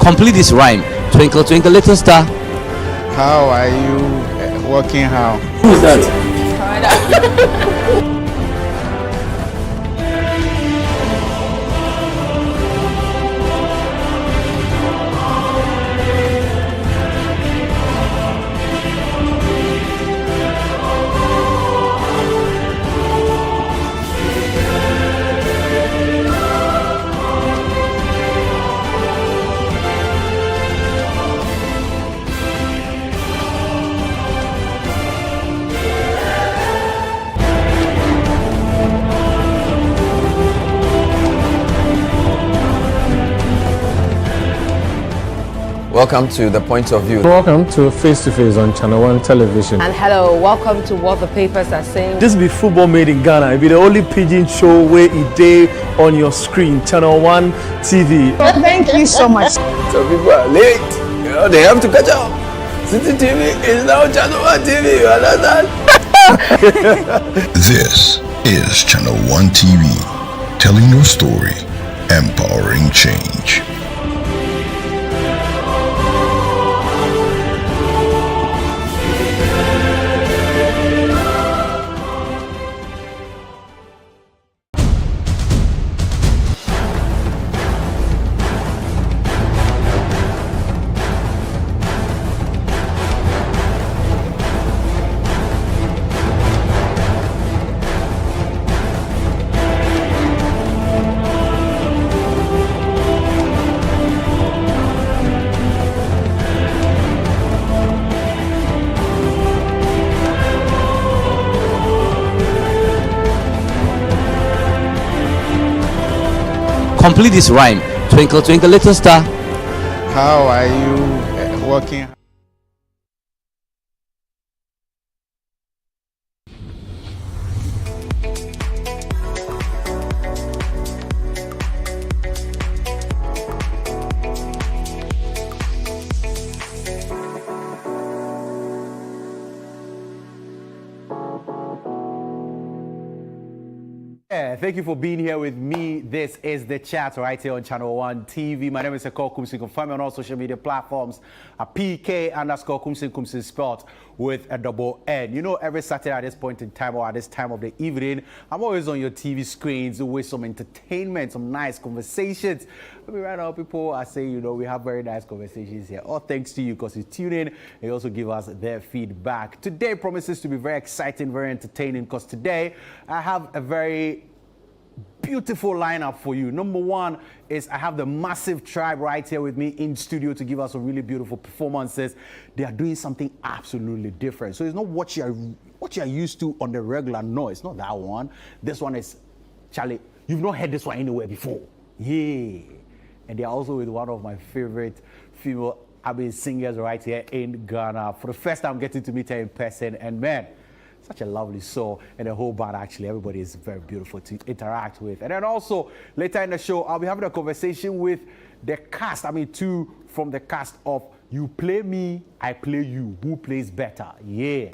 Complete this rhyme. Twinkle, twinkle, little star. How are you working? How? Who's that? Welcome to The Point of View. Welcome to Face to Face on Channel 1 Television. And hello, welcome to What the Papers Are Saying. This be football made in Ghana. It be the only pidgin show where it day on your screen. Channel 1 TV. Thank you so much. Some people are late. You know, they have to catch up. City TV is now Channel 1 TV. You understand? This is Channel 1 TV, telling your story, empowering change. Complete this rhyme. Twinkle, twinkle, little star. How are you working? Thank you for being here with me. This is The Chat right here on Channel 1 TV. My name is Ekow Koomson. You can find me on all social media platforms at PK_Koomson, Koomson spelled with a double N. You know, every Saturday at this point in time or at this time of the evening, I'm always on your TV screens with some entertainment, some nice conversations. I mean, right now, people are saying, you know, we have very nice conversations here. All thanks to you because you tune in and you also give us their feedback. Today promises to be very exciting, very entertaining because today I have a very beautiful lineup for you. Number one is I have the Massive Tribe right here with me in studio to give us some really beautiful performances. They are doing something absolutely different. So it's not what you are used to on the regular. No, it's not that one. This one is, Charlie, you've not heard this one anywhere before. Yeah. And they are also with one of my favorite female singers right here in Ghana. For the first time getting to meet her in person, and man, such a lovely soul, and the whole band actually, everybody is very beautiful to interact with. And then also, later in the show, I'll be having a conversation with the cast, two from the cast of You Play Me, I Play You, who plays better? Yeah.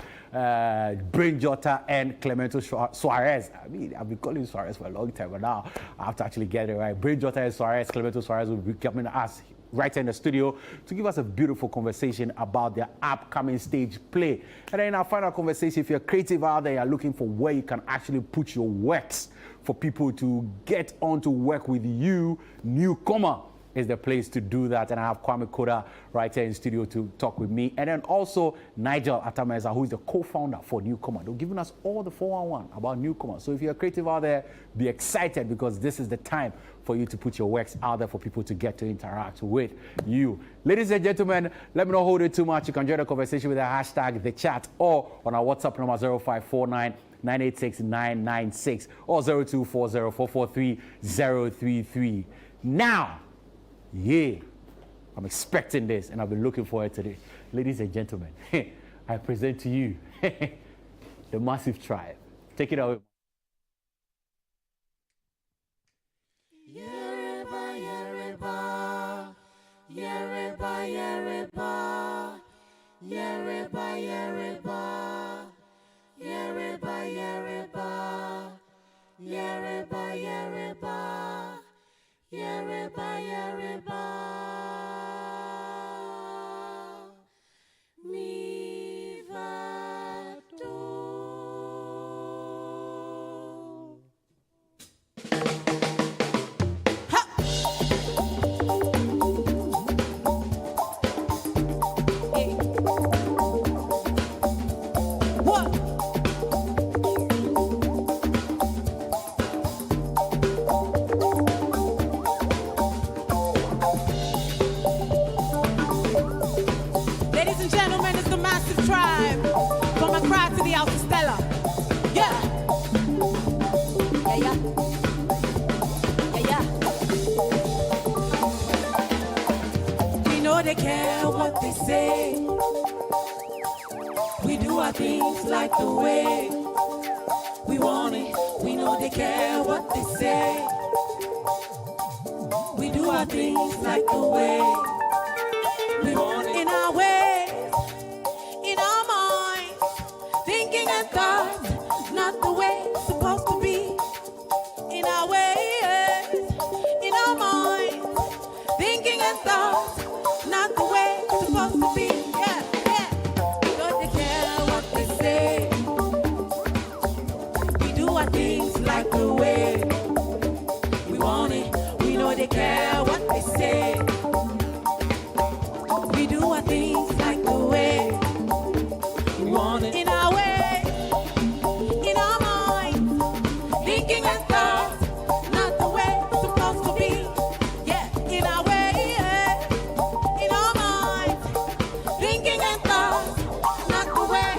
Brain Jota and Clemento Suarez. I mean, I've been calling Suarez for a long time, but now I have to actually get it right. Brain Jota and Suarez, Clemento Suarez will be coming to us right in the studio to give us a beautiful conversation about their upcoming stage play. And then in our final conversation, if you're creative out there, you're looking for where you can actually put your works for people to get on to work with you, Newcomer is the place to do that. And I have Kwame Koda right here in studio to talk with me. And then also Nigel Atameza, who is the co-founder for Newcomer. They're giving us all the 411 about Newcomer. So if you're creative out there, be excited because this is the time for you to put your works out there for people to get to interact with you. Ladies and gentlemen, let me not hold it too much. You can join the conversation with the hashtag The Chat or on our WhatsApp number 0549 986 996 or 0240 443 033. Now, yeah, I'm expecting this and I've been looking forward to this. Ladies and gentlemen, I present to you the Massive Tribe. Take it away. know they care what they say. We do our things like the way we want it. We know they care what they say. We do our things like the way we want it. In our ways, in our minds, thinking and thoughts, not the way it's supposed to be. In our ways, in our minds, thinking and thoughts, not the way it's supposed to be. Yeah, yeah. Don't they care what they say? We do our things like the way we want it. We know they care what they say. We do our things like the way we want it. In our way, in our mind, thinking and thoughts, not the way it's supposed to be. Yeah, in our way, yeah. In our mind, thinking and thoughts, not the way,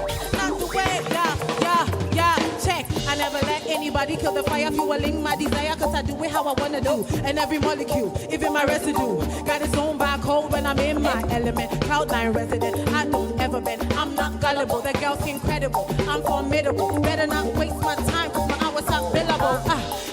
yeah, yeah, yeah. Check, I never let anybody kill the fire, fueling my desire, cause I do it how I wanna do. And every molecule, even my residue, got its own barcode when I'm in my element. Cloud9 resident, I don't ever bend. I'm not gullible, the girl's incredible. I'm formidable, better not waste my time, cause my hours are billable.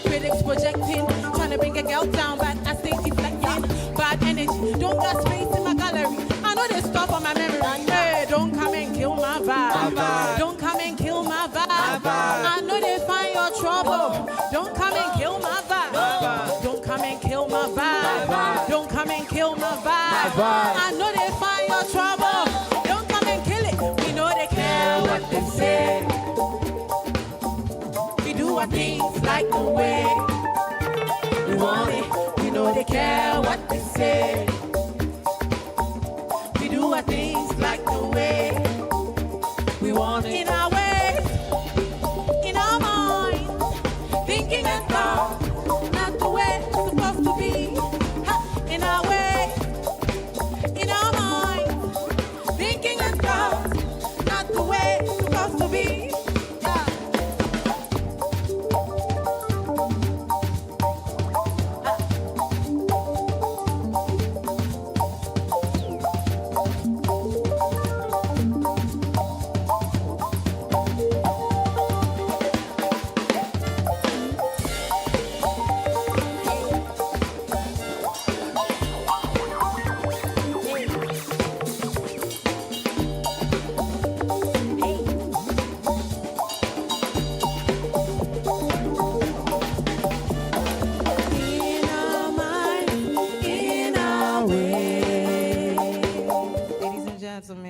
Critics projecting, trying to bring a girl down, but I stay deflecting. Bad energy, don't got space in my gallery. I know they stop on my memory. Hey, don't come and kill my vibe. Don't come and kill my vibe. I know they find your trouble. Don't come and kill my vibe. Don't come and kill my vibe. Don't come and kill my vibe. I know they find your trouble. Don't come and kill it. We know they care what they say. We do our things like the way we want it. We know they care what they say. We do our things like the way we want it. In our ways, in our minds, thinking and thought, not the way it's supposed to be. In our way, in our minds, thinking and thought, not the way it's supposed to be.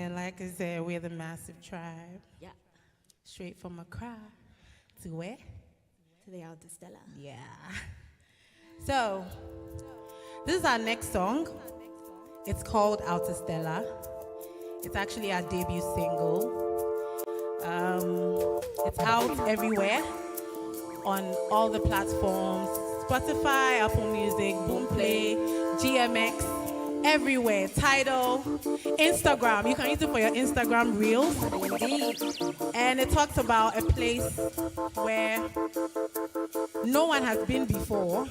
Like I said, we're the massive tribe. Yeah. Straight from Accra to where? To the Alta Stella. Yeah. So, this is our next song. It's called Alta Stella. It's actually our debut single. It's out everywhere on all the platforms: Spotify, Apple Music, Boomplay, GMX. Everywhere. Tidal, Instagram. You can use it for your Instagram reels. And it talks about a place where no one has been before,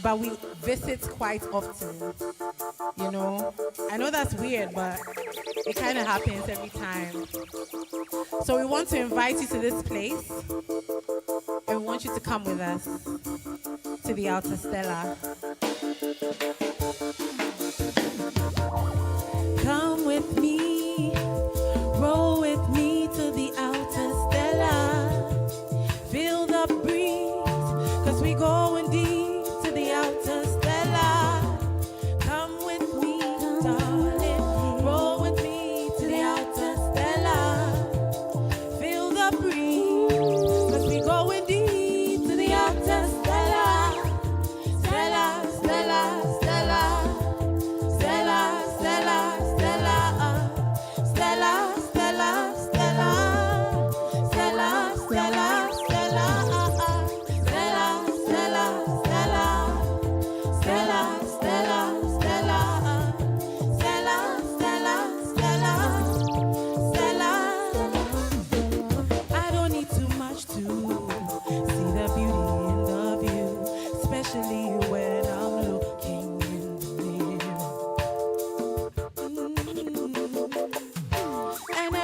but we visit quite often. You know? I know that's weird, but it kind of happens every time. So we want to invite you to this place, and we want you to come with us to the Alta Stella. Come with me, roll with me to the Alta Stella. Feel the breeze, cause we going deep to the Alta Stella. Come with me, darling, roll with me to the Alta Stella. Feel the breeze, cause we going deep to the Alta Stella. Stella, Stella, Stella.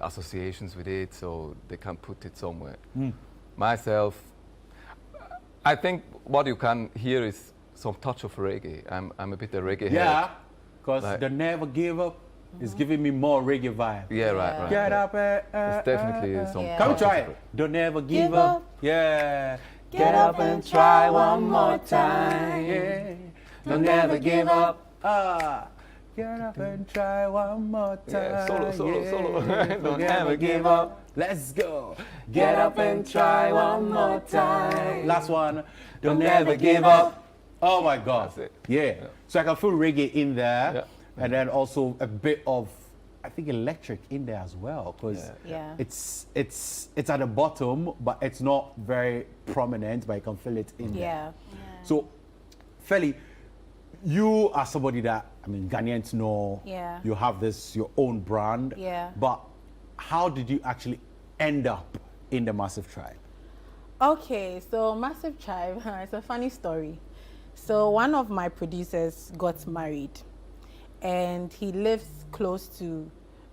associations with it, so they can put it somewhere. Myself, I think what you can hear is some touch of reggae. I'm a bit a reggae head. Yeah, because Like- the Never Give Up is giving me more reggae vibe. Yeah, right. Get up, It's definitely some. Yeah. Come touch try of it. Don't ever give Give up. up. Yeah. Get up and try one more time. Yeah. Don't ever give up. Get up and try one more time. Yeah, solo. Don't ever give up. Let's go. Get up and try one more time. Last one. Don't ever give up. Oh my God. That's it. Yeah. So I can feel reggae in there, Yeah. and then also a bit of, I think, electric in there as well, because Yeah. it's at the bottom, but it's not very prominent, but you can feel it in there. Yeah. So, Feli, you are somebody that, I mean, Ghanaians know. Yeah. You have your own brand. Yeah. But how did you actually end up in the Massive Tribe? Okay, so Massive Tribe, it's a funny story. So one of my producers got married, and he lives close to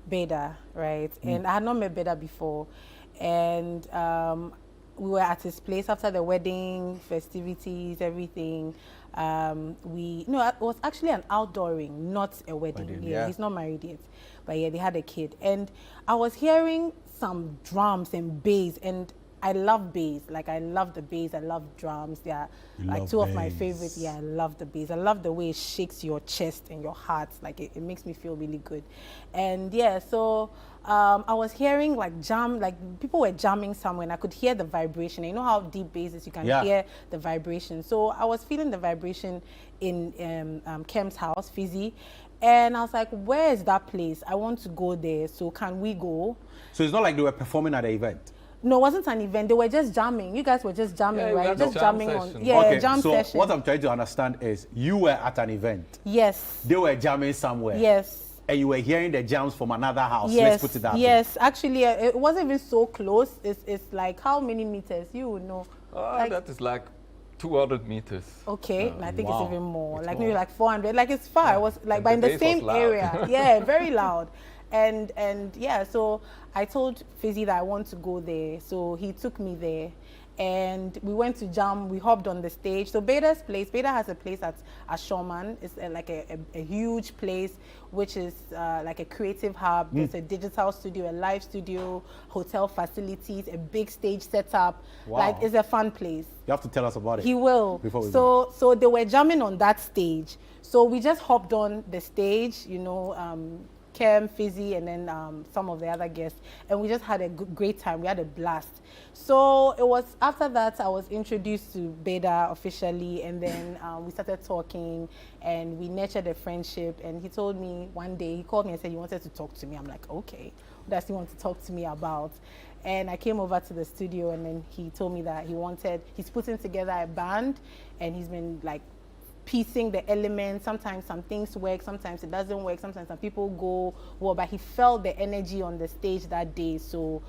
Beda, right? And I had not met Beda before, and we were at his place after the wedding, festivities, everything. It was actually an outdooring, not a wedding. Yeah, he's not married yet, but yeah, they had a kid, and I was hearing some drums and bass, and I love bass. Like, I love the bass. I love drums. They are like two of my favorites. Yeah, I love the bass. I love the way it shakes your chest and your heart. Like, it makes me feel really good. And yeah, so I was hearing like people were jamming somewhere, and I could hear the vibration. And you know how deep bass is? You can hear the vibration. So I was feeling the vibration in Kem's house, Fizzy. And I was like, where is that place? I want to go there. So can we go? So it's not like they were performing at the event? No, it wasn't an event. They were just jamming. You guys were just jamming, Yeah, right? we had Just a jam jamming session. on. Yeah, Okay, jam so session. what I'm trying to understand is you were at an event. Yes. They were jamming somewhere. Yes. And you were hearing the jams from another house. Yes. Let's put it that way. Yes. Actually, it wasn't even so close. It's like how many meters? You would know. Like- That is like 200 meters. Okay, I think Wow. it's even more. It's like more. maybe like 400. Like it's far. It was like, And but in the the bass was same loud. area. Yeah, very loud. And yeah, so I told Fizzy that I want to go there. So he took me there, and we went to jam. We hopped on the stage. So Beta has a place at Ashoman. It's like a huge place, which is like a creative hub. There's a digital studio, a live studio, hotel facilities, a big stage setup. Wow. Like, it's a fun place. You have to tell us about it. He will. Before we go. So they were jamming on that stage. So we just hopped on the stage, Kem, Fizzy, and then some of the other guests, and we just had a great time. We had a blast. So it was after that I was introduced to Beda officially, and then we started talking, and we nurtured a friendship. And he told me one day, he called me and said he wanted to talk to me. I'm like, okay, what does he want to talk to me about? And I came over to the studio, and then he told me that he's putting together a band, and he's been like piecing the elements. Sometimes some things work, sometimes it doesn't work, sometimes some people go well, but he felt the energy on the stage that day, so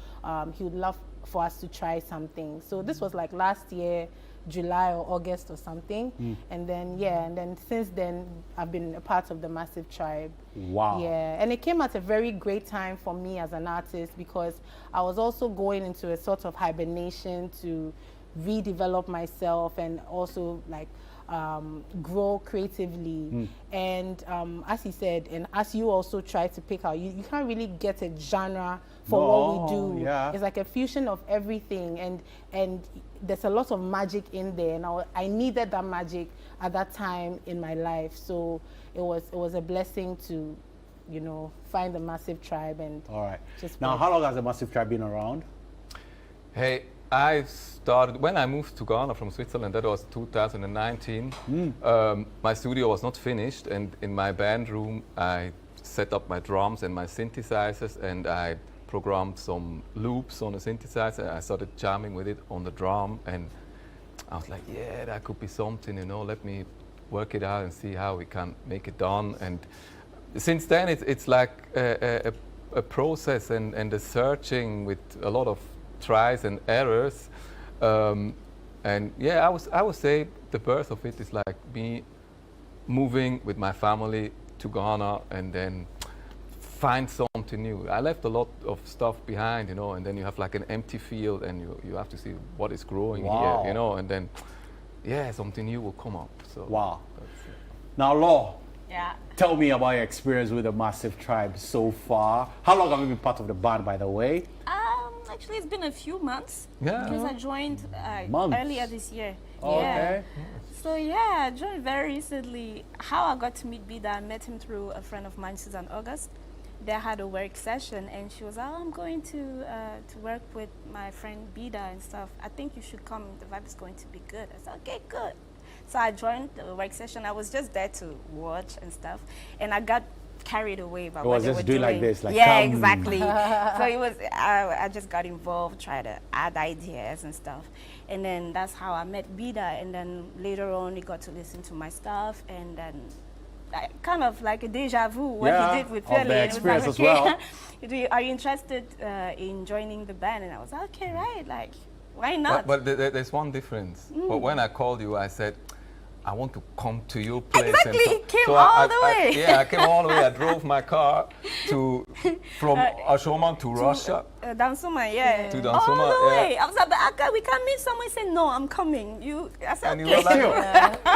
he would love for us to try something. So this was like last year, July or August or something. And then since then I've been a part of the Massive Tribe. Wow. Yeah, and it came at a very great time for me as an artist, because I was also going into a sort of hibernation to redevelop myself and also like grow creatively. And as he said, and as you also try to pick out, you can't really get a genre for what we do. Yeah. It's like a fusion of everything, and there's a lot of magic in there, and I needed that magic at that time in my life. So it was a blessing to find the Massive Tribe. And All right. just Now, work. how long has the Massive Tribe been around? Hey, I started when I moved to Ghana from Switzerland. That was 2019. My studio was not finished, and in my band room I set up my drums and my synthesizers, and I programmed some loops on the synthesizer. I started jamming with it on the drum, and I was like, yeah, that could be something, let me work it out and see how we can make it done. And since then it's like a process and a searching with a lot of tries and errors, and yeah, I would say the birth of it is like me moving with my family to Ghana and then find something new. I left a lot of stuff behind, you know, and then you have like an empty field, and you have to see what is growing Wow. here, you know, and then, yeah, something new will come up. So Wow. Now, Law, Yeah. tell me about your experience with the Massive Tribe so far. How long have you been part of the band, by the way? Actually, it's been a few months. Yeah. Because I joined Months. earlier this year. Oh, yeah. okay. So yeah, I joined very recently. How I got to meet Bida, I met him through a friend of mine, Susan August. They had a work session, and she was, I'm going to work with my friend Bida and stuff. I think you should come. The vibe is going to be good. I said, okay, good. So I joined the work session. I was just there to watch and stuff, and I got carried away by what they were doing. Just doing like this, like yeah, come. exactly. So it was. I just got involved, tried to add ideas and stuff, and then that's how I met Bida. And then later on, he got to listen to my stuff, and then kind of like a deja vu what he did with of Philly. the And it was like, experience as okay, well. are you interested in joining the band? And I was like, okay, right, like why not? But there's one difference. But when I called you, I said, I want to come to your place. Exactly, and he came all the way. Yeah, I came all the way. I drove my car from Ashoman to Russia. Dansuma, yeah. To Dansuma, all the way. yeah. I was like, but Akka, we can meet someone. He said, no, I'm coming. I said, And okay. you were like,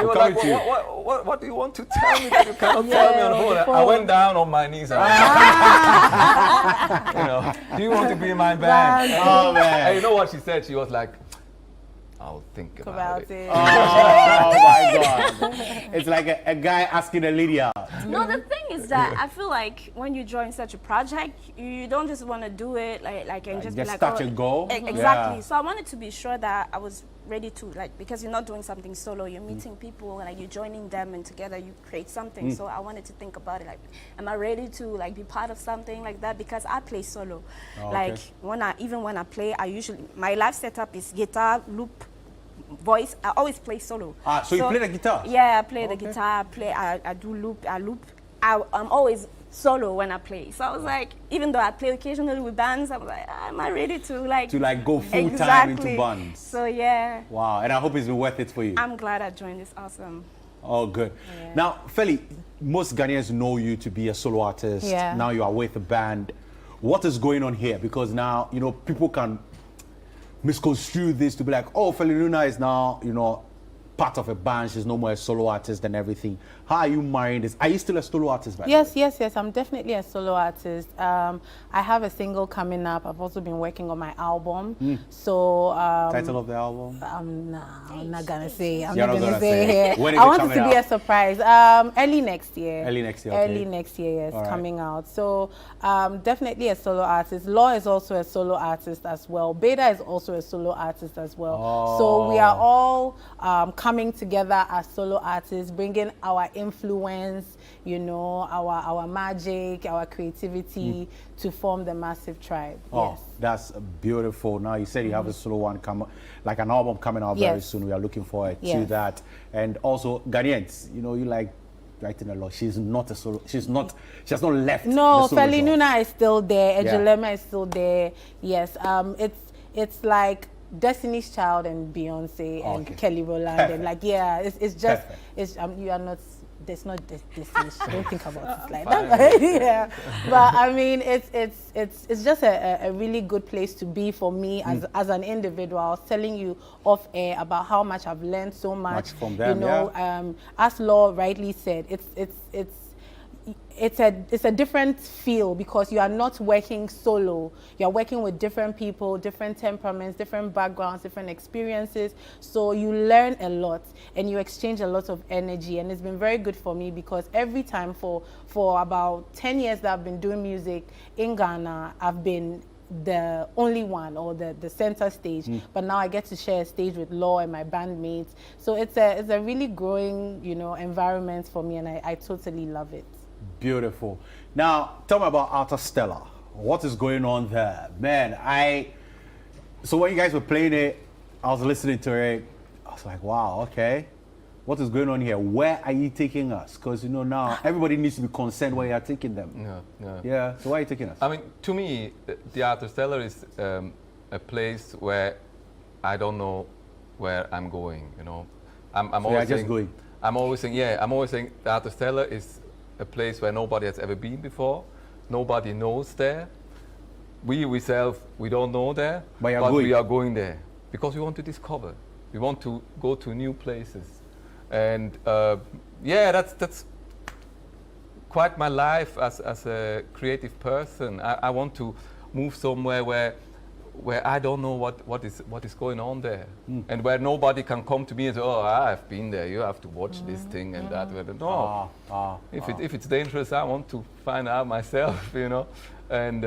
you were like what do you want to tell me that you cannot tell me on phone? I went down on my knees. And you know, do you want to be in my band? Oh, man. And you know what she said? She was like, I'll think about it. Oh my God. It's like a guy asking a lady out. No, the thing is that I feel like when you join such a project, you don't just want to do it and just be like, touch and go. Exactly. Yeah. So I wanted to be sure that I was ready to, because you're not doing something solo, you're meeting people and you're joining them, and together you create something. So I wanted to think about it, am I ready to be part of something like that? Because I play solo. Even when I play, my live setup is guitar, loop, voice. I always play solo. So you play the guitar? Yeah, I play the guitar. I do loop. I'm always solo when I play. So I was like, even though I play occasionally with bands, I was like, am I ready to go full time into bands? So yeah. Wow, and I hope it's been worth it for you. I'm glad I joined. It's awesome. Oh, good. Yeah. Now, Feli, most Ghanaians know you to be a solo artist. Yeah. Now you are with a band. What is going on here? Because now, people can misconstrue this to be like, oh, Feli Luna is now, part of a band. She's no more a solo artist and everything. How are you marrying this? Are you still a solo artist? By Yes. I'm definitely a solo artist. I have a single coming up. I've also been working on my album. So title of the album? I'm not gonna say. I'm You're not not gonna gonna say say. here. When is I it want it coming to be out? a surprise. Early next year. Early next year. Okay. Early next year, yes, All right. coming out. So definitely a solo artist. Law is also a solo artist as well. Beta is also a solo artist as well. Oh. So we are all coming together as solo artists, bringing our influence, our magic, our creativity to form the Massive Tribe. Oh, Yes. that's beautiful. Now you said you have a solo one like an album coming out very Yes. soon. We are looking forward to Yes. that. And also Ghanaians, you like writing a lot. She's not a solo. She has not left. No, the solo Feli job. Nuna is still there. Yeah. Ejulema is still there. Yes. It's like Destiny's Child and Beyonce and Kelly Rowland and it's just you are not. There's not this. Don't think about it like that. Yeah, but I mean, it's just a really good place to be for me as an individual. I was telling you off air about how much I've learned so much from them. As Law rightly said, it's a different feel because you are not working solo. You are working with different people, different temperaments, different backgrounds, different experiences. So you learn a lot and you exchange a lot of energy. And it's been very good for me because every time for about 10 years that I've been doing music in Ghana, I've been the only one or the center stage, but now I get to share a stage with Law and my bandmates. So it's a really growing environment for me, and I totally love it. Beautiful. Now, tell me about Alta Stella. What is going on there? Man, so when you guys were playing it, I was listening to it. I was like, wow, okay. What is going on here? Where are you taking us? Because, now everybody needs to be concerned where you are taking them. Yeah, so where are you taking us? I mean, to me, the Alta Stella is a place where I don't know where I'm going, I'm always just going. I'm always saying the Alta Stella is a place where nobody has ever been before, nobody knows there. We don't know there, But we are going there because we want to discover. We want to go to new places, and yeah, that's quite my life as a creative person. I want to move somewhere where I don't know what is going on there, and where nobody can come to me and say, "Oh, I've been there. You have to watch this thing and that." No, if it's dangerous, I want to find out myself, you know. And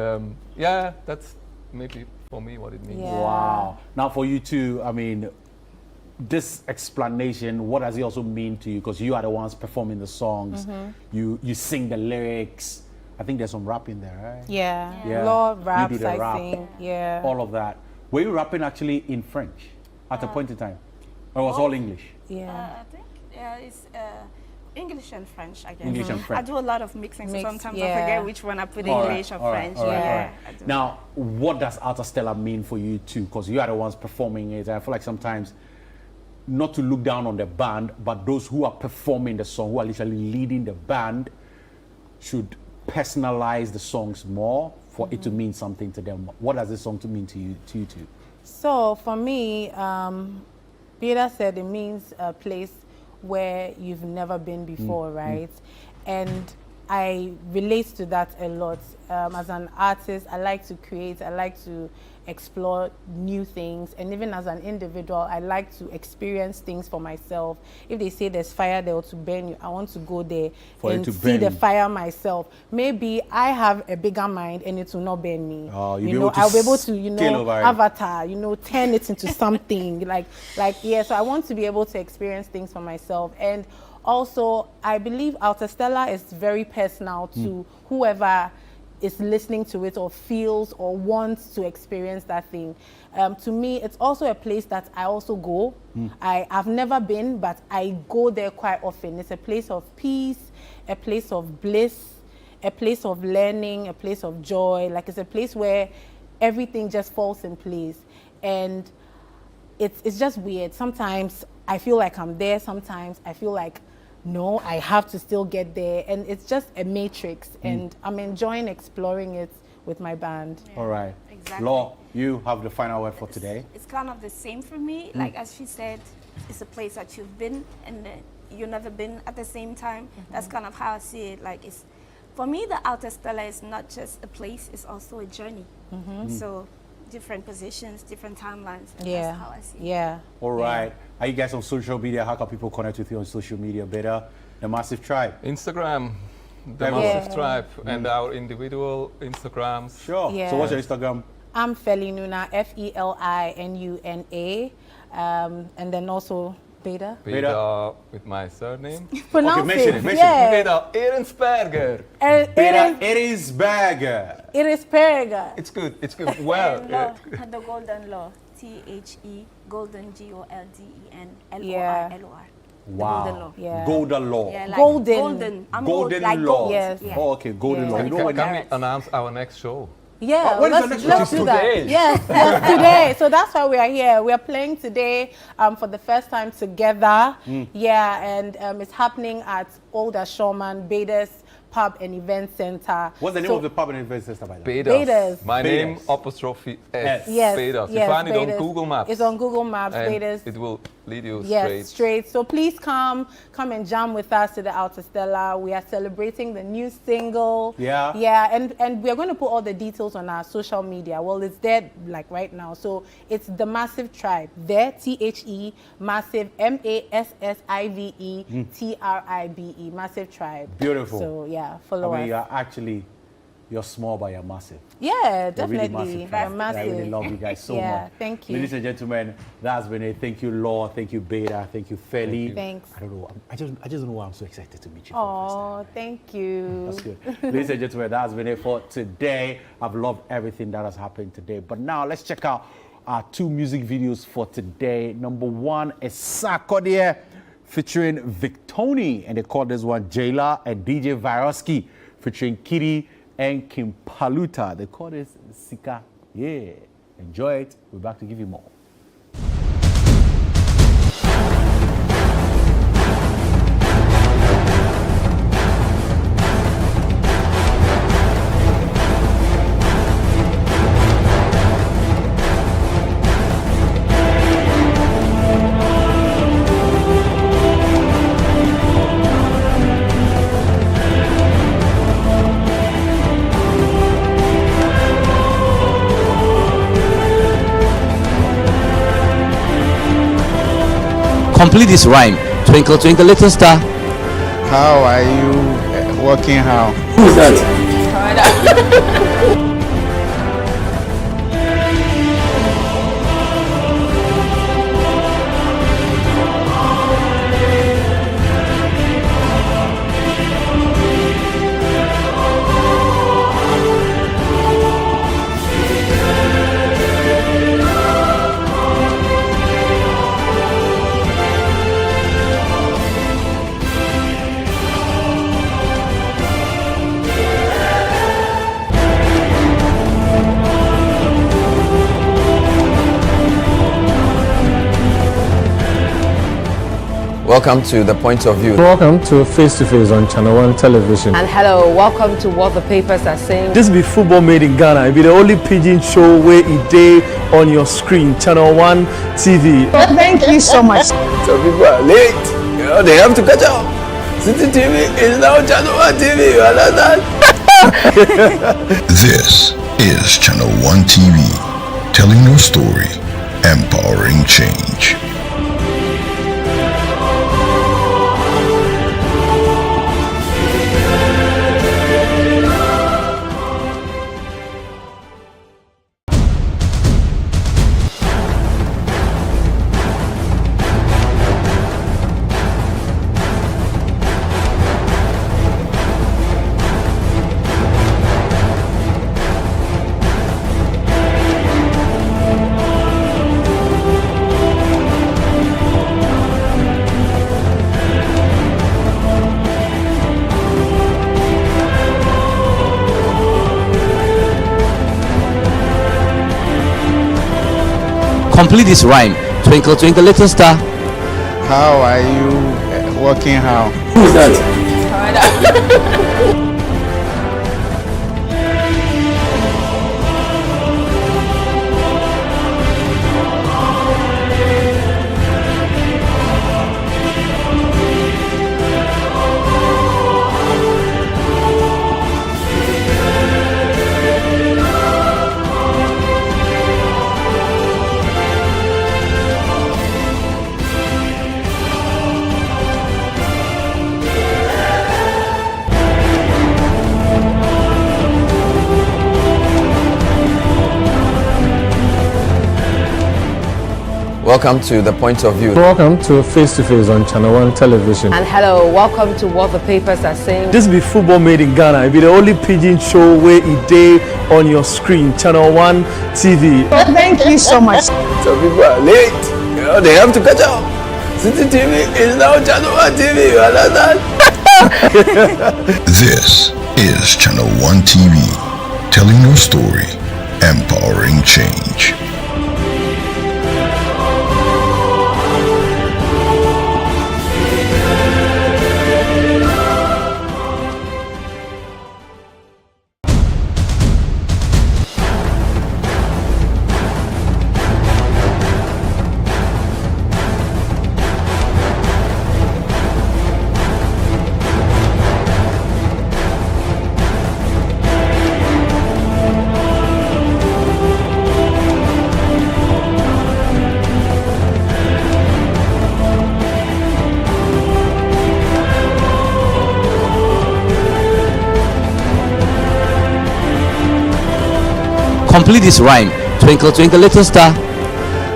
yeah, that's maybe for me what it means. Yeah. Wow. Now for you too, I mean, this explanation, what does it also mean to you? Because you are the ones performing the songs, you sing the lyrics. I think there's some rap in there, right? Yeah. Lord raps, you do the I rap, sing. Yeah. all of that. Were you rapping actually in French at a point in time? Or it was all English? Yeah. I think it's English and French, I guess. English and French. I do a lot of mixing, so sometimes yeah. I forget which one I put All English right, or all right, French. all right, Yeah. all right. Now, what does Alta Stella mean for you too? Because you are the ones performing it. I feel like sometimes, not to look down on the band, but those who are performing the song, who are literally leading the band, should personalize the songs more for it to mean something to them. What does this song to mean to you too? So for me, Peter said it means a place where you've never been before, right? And I relate to that a lot. As an artist, I like to create, I like to explore new things, and even as an individual, I like to experience things for myself. If they say there's fire there to burn you, I want to go there and see the fire myself. Maybe I have a bigger mind and it will not burn me. Oh, I'll be able to, avatar, turn it into something like yeah. So I want to be able to experience things for myself. And also, I believe Alta Stella is very personal to whoever is listening to it or feels or wants to experience that thing. To me, it's also a place that I also go. I've never been, but I go there quite often. It's a place of peace, a place of bliss, a place of learning, a place of joy. Like, it's a place where everything just falls in place. And it's just weird. Sometimes I feel like I'm there. Sometimes I feel like, no, I have to still get there. And it's just a matrix. And I'm enjoying exploring it with my band. Yeah, all right. Exactly. Law, you have the final word for today. It's kind of the same for me. Like, as she said, it's a place that you've been and you've never been at the same time. That's kind of how I see it. Like, it's, for me, the Alta Stella is not just a place, it's also a journey. So different positions, different timelines. And that's how I see it. Yeah. All right. Are you guys on social media? How can people connect with you on social media better? The Massive Tribe. Instagram, The Massive Tribe, and our individual Instagrams. Sure. Yeah. So what's your Instagram? I'm Felinuna, Felinuna. And then also Beta. Beta with my surname. Pronounce mention it. it. Yeah. Beta Ehrensberger. Beta Ehrensberger. Ehrensberger. It's good. It's good. Well. Law, the Golden Law. THE Golden GOLDEN LOR. Wow. Golden Law. Yeah. Golden Law. Yeah, like Golden. Golden. I'm Golden like Law. gold. Yes. Yeah. Oh, okay. Golden Law. Yeah. You know what? Can we announce our next show? Yeah, when is the next let's show? do that. Today. Yes, today. So that's why we are here. We are playing today for the first time together. Yeah, and it's happening at Old Ashoman Beta's Pub and Event Center. What's the name of the pub and event center by the way? Betas. My Betas. name apostrophe S. Yes. Betas. Yes, You find it on Betas. Google Maps. It's on Google Maps, and Betas. it will lead you Yes, straight. So please come and jam with us to the Alta Stella. We are celebrating the new single. Yeah. Yeah, and we are going to put all the details on our social media. Well, it's there like right now. So it's The Massive Tribe. There, THE, Massive, MASSIVE, TRIBE, Massive Tribe. Beautiful. So yeah, follow us. You're small, but you're massive. Yeah, You're really definitely. massive. You're massive. I really love you guys so Yeah, much. thank you. Ladies and gentlemen, that's been it. Thank you, Law. Thank you, Beta. Thank you, Feli. Thanks. I don't know. I just don't know why I'm so excited to meet you. Oh, thank you. That's good. Ladies and gentlemen, that's been it for today. I've loved everything that has happened today. But now let's check out our 2 music videos for today. Number 1 is Sarkodie featuring Victoni, and they call this one Jayla, and DJ Vyroski featuring Kitty and Kim Paluta. They call this Sika. Yeah. Enjoy it. We're back to give you more. Complete this rhyme. Twinkle, twinkle, little star. How are you working how? Who's that? Welcome to The Point of View. Welcome to Face to Face on Channel 1 Television. And hello, welcome to What the Papers Are Saying. This be football made in Ghana. It be the only pidgin show where it day on your screen. Channel 1 TV. Thank you so much. Some people are late. You know, they have to catch up. City TV is now Channel 1 TV. You understand? This is Channel 1 TV, telling your story, empowering change. Complete this rhyme. Twinkle, twinkle, little star. How are you working how? Who's that? Welcome to The Point of View. Welcome to Face to Face on Channel 1 Television. And hello, welcome to What the Papers Are Saying. This be football made in Ghana. It be the only pidgin show where it day on your screen. Channel 1 TV. Thank you so much. Some people are late. You know, they have to catch up. City TV is now Channel 1 TV. You understand? This is Channel 1 TV, telling your story, empowering change. Complete this rhyme. Twinkle, twinkle, little star.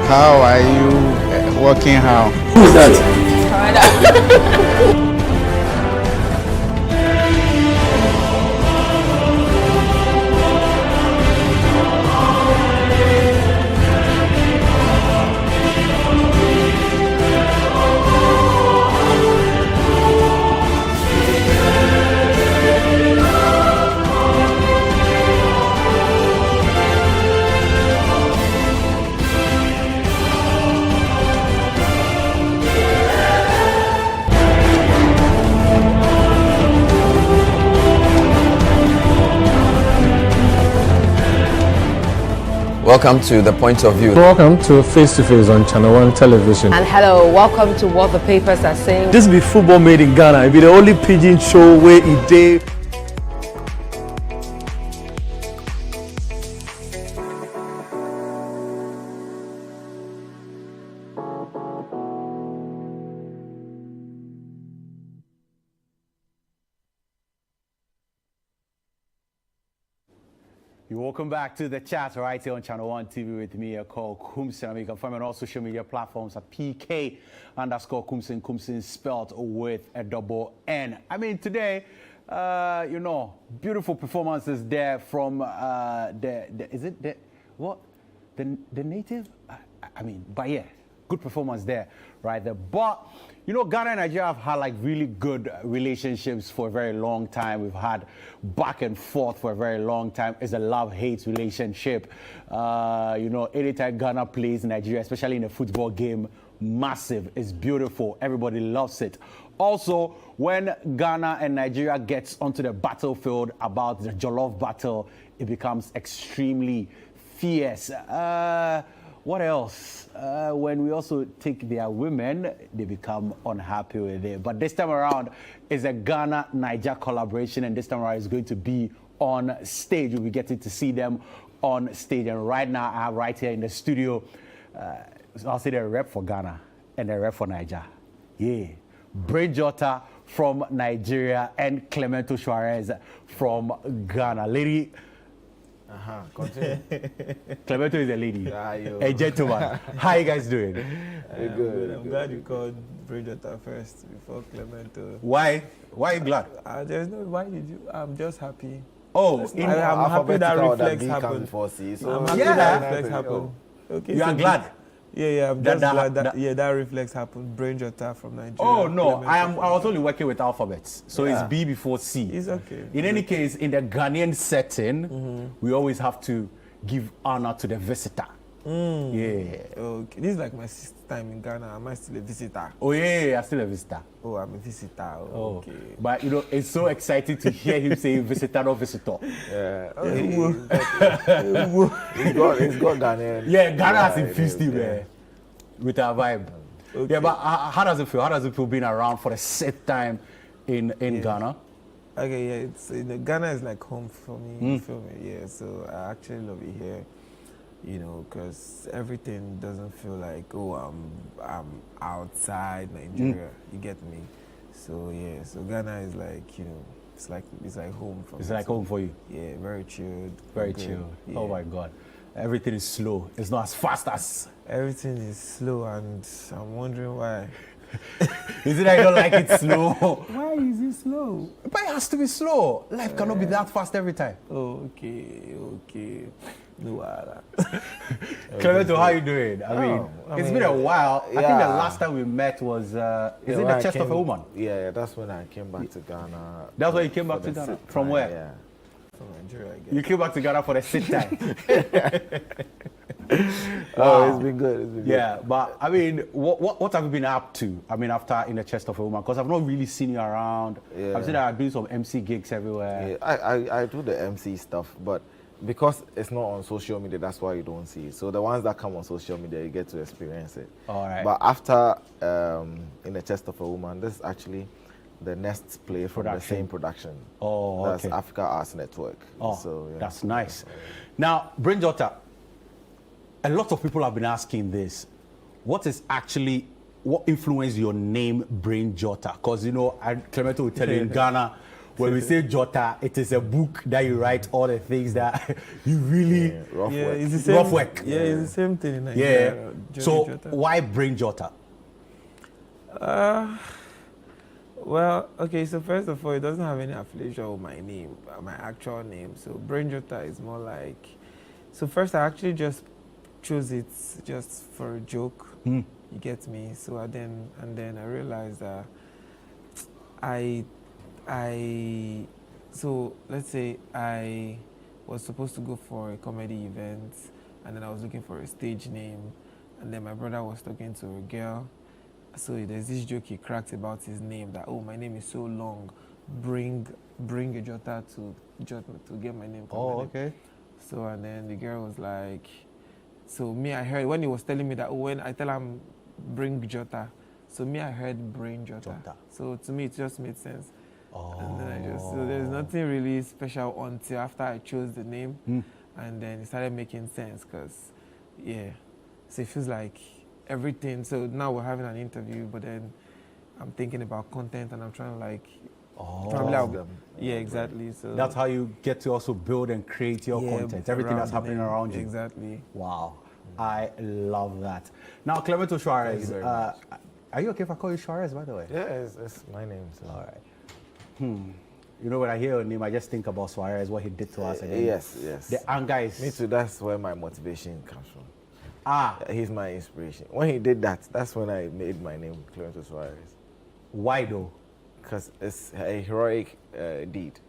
How are you working how? Who's that? Welcome to The Point of View. Welcome to Face to Face on Channel 1 Television. And hello, welcome to What the Papers Are Saying. This be football made in Ghana. It be the only pidgin show where it day. You're welcome back to the chat right here on Channel 1 TV with me, Ekow Koomson. You can find me on all social media platforms at PK_Koomson. Koomson spelled with a double N. I mean, today, you know, beautiful performances there from the native? I mean, but yeah, good performance there, right there. But, you know, Ghana and Nigeria have had like really good relationships for a very long time. We've had back and forth for a very long time. It's a love-hate relationship. You know, anytime Ghana plays Nigeria, especially in a football game, massive. It's beautiful. Everybody loves it. Also, when Ghana and Nigeria gets onto the battlefield about the Jollof battle, it becomes extremely fierce. What else? When we also take their women, they become unhappy with it. But this time around, it's a Ghana-Niger collaboration, and this time around it's going to be on stage. We'll be getting to see them on stage. And right now, I have right here in the studio, I'll say they're a rep for Ghana and a rep for Niger. Yeah. Bridgota from Nigeria and Clemento Suarez from Ghana. Lady... Continue. Clemento is a lady, a gentleman. How are you guys doing? We're good. I'm glad you called Bridgota first before Clemento. Why? Why are you glad? There's no. Why did you? I'm just happy. Oh, I'm happy that reflex happened. I'm happy that reflex happened. Okay. You are glad? Yeah, I'm just glad that reflex happened. Bridgota from Nigeria. Oh no, I was only working with alphabets, so it's B before C. It's okay. In any case, in the Ghanaian setting, we always have to give honor to the visitor. Yeah. Okay. This is like my sixth time in Ghana. Am I still a visitor? Oh yeah, I'm still a visitor. Oh, I'm a visitor. Oh, okay. But you know, it's so exciting to hear him say visitor, not visitor. Yeah. It's got Ghanaian. Yeah, Ghana has infused him with our vibe. Okay. Yeah, but how does it feel? How does it feel being around for the sixth time in Ghana? Okay, yeah, it's Ghana is like home for me. You feel me? Yeah, so I actually love it here. You know, because everything doesn't feel like, oh, I'm outside Nigeria. You get me? So yeah, so Ghana is like, you know, it's like home for me. It's like home for you. Yeah, very chilled. Very chilled. Yeah. Oh my God, everything is slow. It's not as fast as. Everything is slow, and I'm wondering why. Is it that you don't like it slow? Why is it slow? But it has to be slow. Life cannot be that fast every time. Oh, okay. No. Clemento, how are you doing? I mean, it's been a while. I think the last time we met was, is it the chest of a woman? Yeah, that's when I came back to Ghana. That's when you came back to Ghana? From where? Yeah, from Nigeria, I guess. You came back to Ghana for the sixth time? Oh, it's been good. Yeah, but I mean, what have you been up to? I mean, after In the Chest of a Woman, because I've not really seen you around. Yeah. I've seen that I'm doing some MC gigs everywhere. Yeah, I do the MC stuff, but because it's not on social media, that's why you don't see it. So the ones that come on social media, you get to experience it. All right. But after In the Chest of a Woman, this is actually the next play from the same production. Oh, okay. That's Africa Arts Network. Oh, so, yeah. That's nice. Now, Bridgota, a lot of people have been asking this. What influenced your name Bridgota? Because, you know, Clemento will tell you in Ghana, when we say Jota, it is a book that you write all the things that you really... rough work. It's the same, rough work. Yeah, it's the same thing in Nigeria. Yeah. So, why Bridgota? Well, okay, so first of all, it doesn't have any affiliation with my name, my actual name. So Bridgota is more like... So first, I actually just chose it just for a joke. You get me? So and then I realized that so let's say I was supposed to go for a comedy event, and then I was looking for a stage name, and then my brother was talking to a girl. So there's this joke he cracked about his name that, oh, my name is so long, bring a Jota to get my name. Oh, okay. So and then the girl was like, so me, I heard when he was telling me that, oh, when I tell him bring Jota, so me, I heard brain Jota. So to me, it just made sense. Oh. And then so there's nothing really special until after I chose the name, and then it started making sense because, yeah, so it feels like everything. So now we're having an interview, but then I'm thinking about content and I'm trying to like Oh. Probably yeah, exactly. So that's how you get to also build and create your content. Everything that's happening around you. Exactly. Wow. I love that. Now, Clemento Suarez, are you okay if I call you Suarez, by the way? Yeah, it's my name. So. All right. You know, when I hear your name, I just think about Suarez, what he did to us. And Yes. The anger is... Me too, that's where my motivation comes from. Ah. He's my inspiration. When he did that, that's when I made my name Clemento Suarez. Why though? Because it's a heroic deed.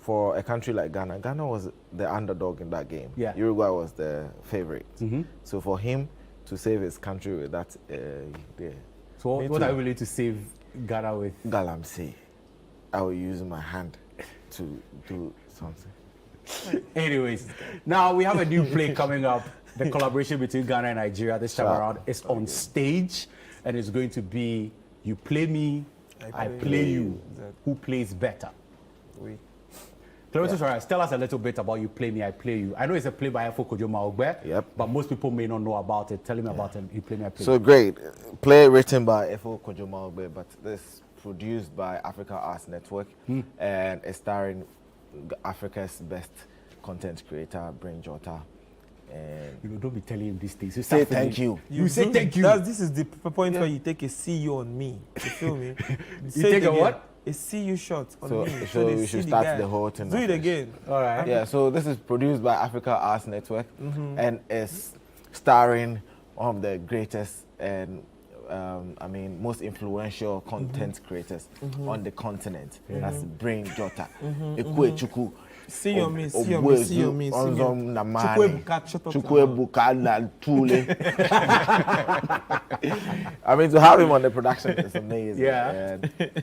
For a country like Ghana. Ghana was the underdog in that game. Yeah. Uruguay was the favorite. So for him to save his country with that, So what are you willing to save Ghana with? Galamsey. I will use my hand to do something. Anyways, now we have a new play coming up. The collaboration between Ghana and Nigeria this time around is on stage, and it's going to be you play me, I play you. Exactly. Who plays better? We. Clemento Suarez, tell us a little bit about You Play Me, I Play You. I know it's a play by Ekow Koomson, but most people may not know about it. Tell me about it. You Play Me, I Play You. So great. Play written by Ekow Koomson, but this produced by Africa Arts Network and is starring Africa's best content creator, Brain Jota. And you know, don't be telling him these things. You say thank you. You say thank you. This is the point where you take a see you on me. You feel me? You take a what? A see you shot on so, me. So we should start the whole thing. Do it again. All right. Yeah, so this is produced by Africa Arts Network and is starring one of the greatest and most influential content creators on the continent. That's Brain Jota. Ekwe See on me, see on me, see on me. Chukwebuka na Tule. I mean, to have him on the production is amazing. Yeah.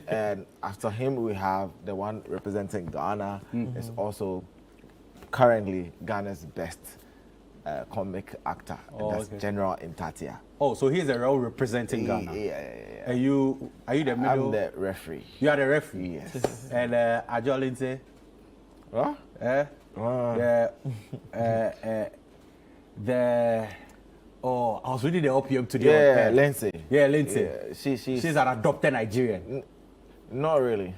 And after him, we have the one representing Ghana. Is also currently Ghana's best comic actor. That's General Intatia. Oh, so he's the role representing Ghana. Yeah. Are you the middle? I'm the referee. You are the referee? Yes. And Ajo Lindsay? What? I was reading the OPM today. Yeah, Lindsay. Yeah, Lindsay. Yeah, she's an adopted Nigerian. Not really.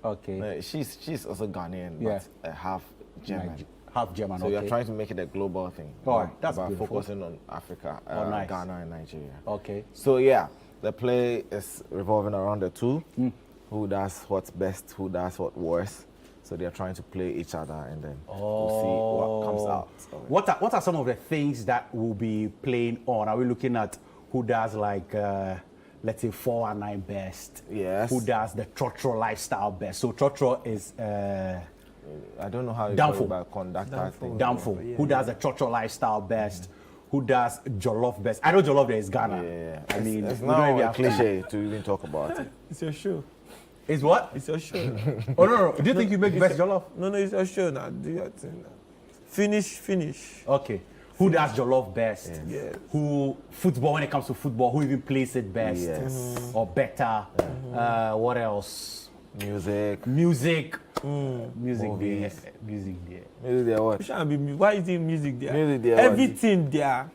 Okay. She's also Ghanaian, but half German. Half German. So you're trying to make it a global thing. Oh, that's about beautiful. Focusing on Africa, nice. Ghana, and Nigeria. Okay. So yeah, the play is revolving around the two. Who does what's best? Who does what worst? So they're trying to play each other, and then we'll see what comes out. What are some of the things that we'll be playing on? Are we looking at who does like, let's say 419 best? Yes. Who does the Trotro lifestyle best? So Trotro is I don't know how you Downfall. call it, but conduct that thing. Downfall. Who does the Trotro lifestyle best? Who does Jollof best? I know Jollof there is Ghana. Yeah. I mean, it's not a cliche to even talk about it. It's your show. It's what? It's your show. Oh no! Do you think you make best Jollof? No, it's your show now. Do your thing now. Finish. Okay. Who does Jollof best? Yes. Who football, when it comes to football, who even plays it best? Yes. Or better? What else? Music. Music Movies. there. Music there. Music there what? Why is it music there? Music there. Everything there.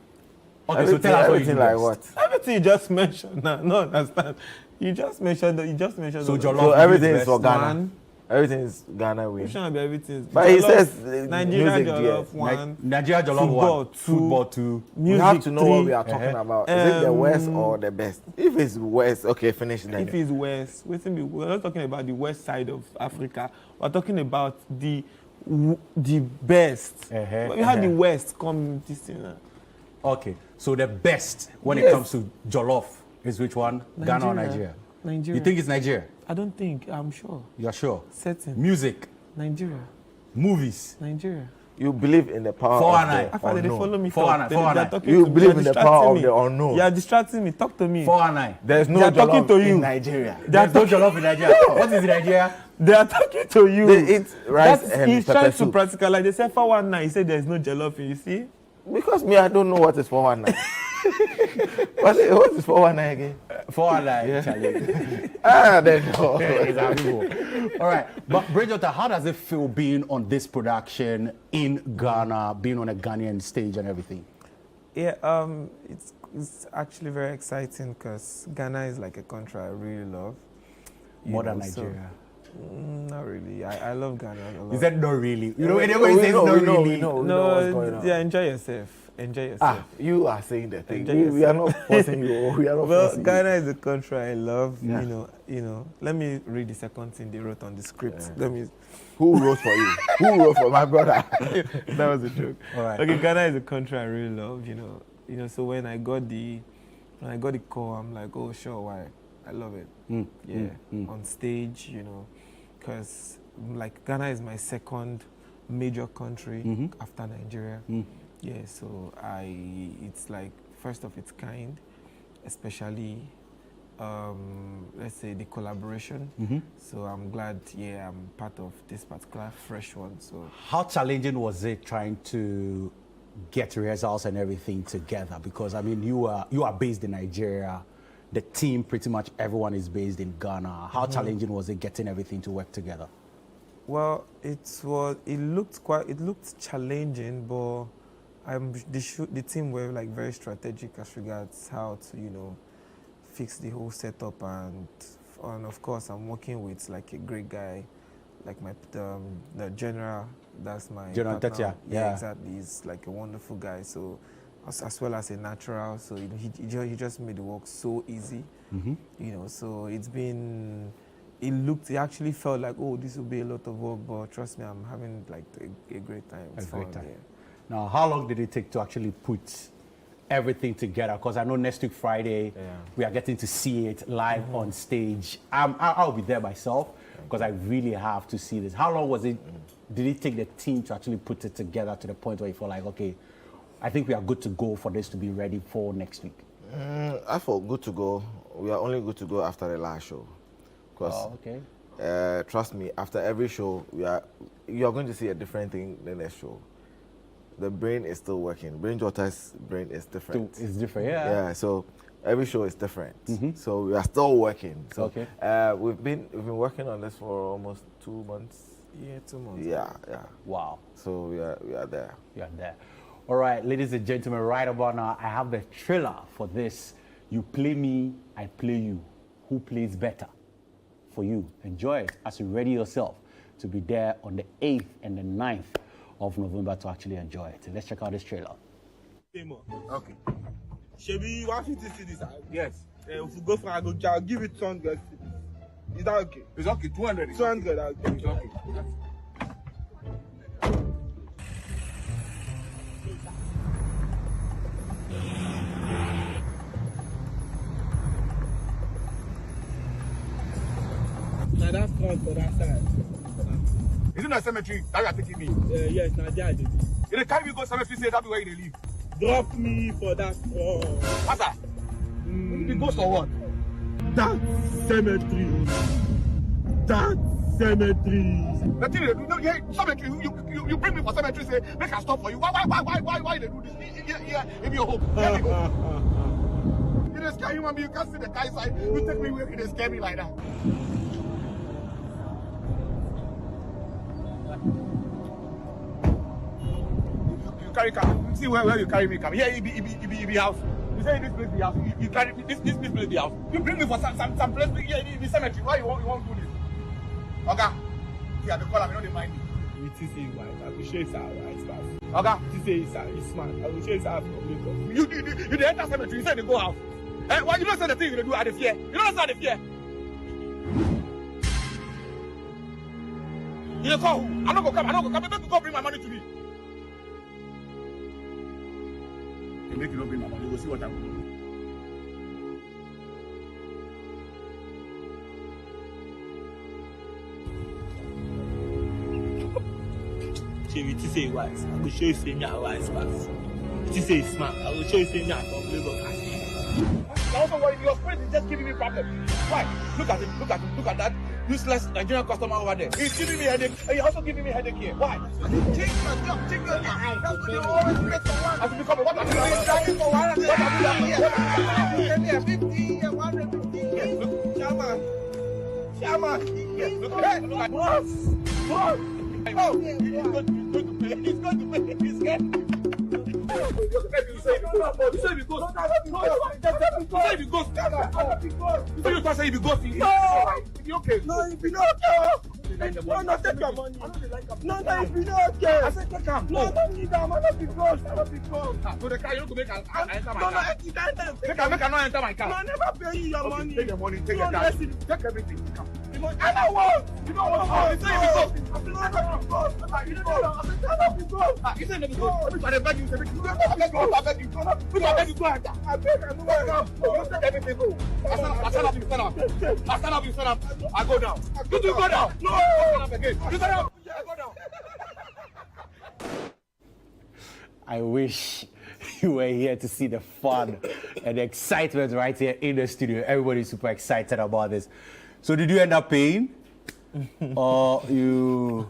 Okay, so tell us what you everything do like best. what? Everything you just mentioned now. No, understand. You just mentioned. So Jollof. So everything is for best Ghana. one. Everything is Ghana We win. shouldn't be everything. But he Jollof, says Nigeria music Jollof there. one. Nigeria Jollof Football, one. two. Football two. We Music have to know three. what we are talking about. Is it the worst or the best? If it's worst, okay, finish then. If it's west, we're not talking about the west side of Africa. We're talking about the best. We have the west come this thing. Okay, so the best when it comes to Jollof is which one? Ghana or Nigeria? Nigeria. You think it's Nigeria? I don't think. I'm sure. You're sure? Certain. Music, Nigeria. Movies. Nigeria. You believe in the power Four of and the nine. After they unknown. follow me. 419. You believe in the power of the unknown. You are distracting me. Talk to me. 419. There's no They are talking jollof to you. in Nigeria. There's no Jollof in Nigeria. What is in Nigeria? They are talking to you. They eat rice and he's pepper trying to soup. practicalize. They said 419. He said there's no jollof. You see? Because me, I don't know what is 419. What is 419 again? 419. There you go. It's our people. All right, but Bridgetta, how does it feel being on this production in Ghana, being on a Ghanaian stage and everything? Yeah, it's actually very exciting because Ghana is like a country I really love. More than Nigeria. Not really. I love Ghana a lot. You said not really. You know, anybody says not really. No, what's going on. yeah, enjoy yourself. Enjoy yourself. You are saying that thing. Enjoy We are not forcing you. We are not well, forcing Ghana is a country I love. Yeah. You know. Let me read the second thing they wrote on the script. Let me. Who wrote for you? Who wrote for my brother? That was a joke. All right. Okay, Ghana is a country I really love. You know. So when I got the call, I'm like, oh sure, why? I love it. On stage, because like Ghana is my second major country after Nigeria. Yeah, so it's like first of its kind, especially let's say the collaboration. So I'm glad, I'm part of this particular fresh one. So how challenging was it trying to get rehearsals and everything together? Because I mean, you are based in Nigeria. The team, pretty much everyone is based in Ghana. How challenging was it getting everything to work together? Well, it looked challenging, but the team were like very strategic as regards how to fix the whole setup, and of course I'm working with like a great guy, like the general. That's my General partner. Tetia. Yeah, exactly. He's like a wonderful guy. So as well as a natural. So he just made the work so easy. So it's been. It actually felt like, oh, this will be a lot of work, but trust me, I'm having like a great time. It's fun, yeah. Now, how long did it take to actually put everything together? Because I know next week Friday, we are getting to see it live on stage. I'll be there myself because I really have to see this. How long was it? Did it take the team to actually put it together to the point where you feel like, okay, I think we are good to go for this to be ready for next week? I felt good to go. We are only good to go after the last show. Because trust me, after every show, you are going to see a different thing the next show. The brain is still working. Brain Jota's brain is different. It's different, yeah. Yeah, so every show is different. So we are still working. So we've been working on this for almost 2 months. Yeah, 2 months. Yeah. Wow. So we are there. You are there. All right, ladies and gentlemen, right about now, I have the trailer for this. You play me, I play you. Who plays better? For you. Enjoy it as you ready yourself to be there on the 8th and the 9th of November to actually enjoy it. Let's check out this trailer. Okay. Shebi, 150 cedis. Yes. If you go for a good job, give it 200 cedis. Is that okay? It's okay. 200. 200. It's okay. Now that's front for that side. Is it not cemetery that you are taking me? Yes, now there they do. In the time you go cemetery, say that be where you live. Drop me for that front. Master, the ghost or what? That cemetery. That cemetery. The thing they do, no, yeah, cemetery. You bring me for cemetery, say make I stop for you. Why they do this? Here, in your home. Here we go. You just scare human being. You can't see the guy's side. You take me where you just scare me like that. You carry car. See where you carry me come. Here it be house. You say this place be house. You carry me this place be house. You bring me for some place here in the cemetery. Why you want to do this? Okay. See, I don't call him. I don't mind me. It is a white. I will show you some white stuff. Okay. It is a smart. I will show you some from You the enter cemetery. You say they go house. Why you don't say the thing you do at the fear? You don't say the fear. You call. I'm not gonna come. Make you go bring my money to me. You make you not bring my money. You will see what I'm doing. It is a wise. I will show you say me a wise pass. It is a smart. I will show you say me a from Lagos. Also, what your friend is just giving me problem. Why? Look at him. Look at that useless Nigerian customer over there. He's giving me headache. And he's also giving me headache here. Why? Change my job. Change your life. That's what you always make for one. As you become what have you done? Driving for one. What have you done? You send me a 50, a 150. Yes, look. Chairman. Yes, look at that. Boss. Oh, he's going to pay. He's going to pay. He's getting. No, take your money. No, if you not okay. I said take him. No, don't need them. I'm not be close. I'm not be close. So the car, you don't make an enter my car. No, you can't enter. Make I not enter my car. No, I never pay you your money. Take your money. Take your car. Take everything. Come. I don't want. You don't want. You say you go. You don't go. You say you go. I beg you. I beg you. I beg you. I beg you. I beg you. You take everything. Go. I stand up. You stand up. I go down. You do go down. No. I stand up again. You stand up. Yeah, go down. I wish you were here to see the fun and the excitement right here in the studio. Everybody's super excited about this. So did you end up paying? Or you...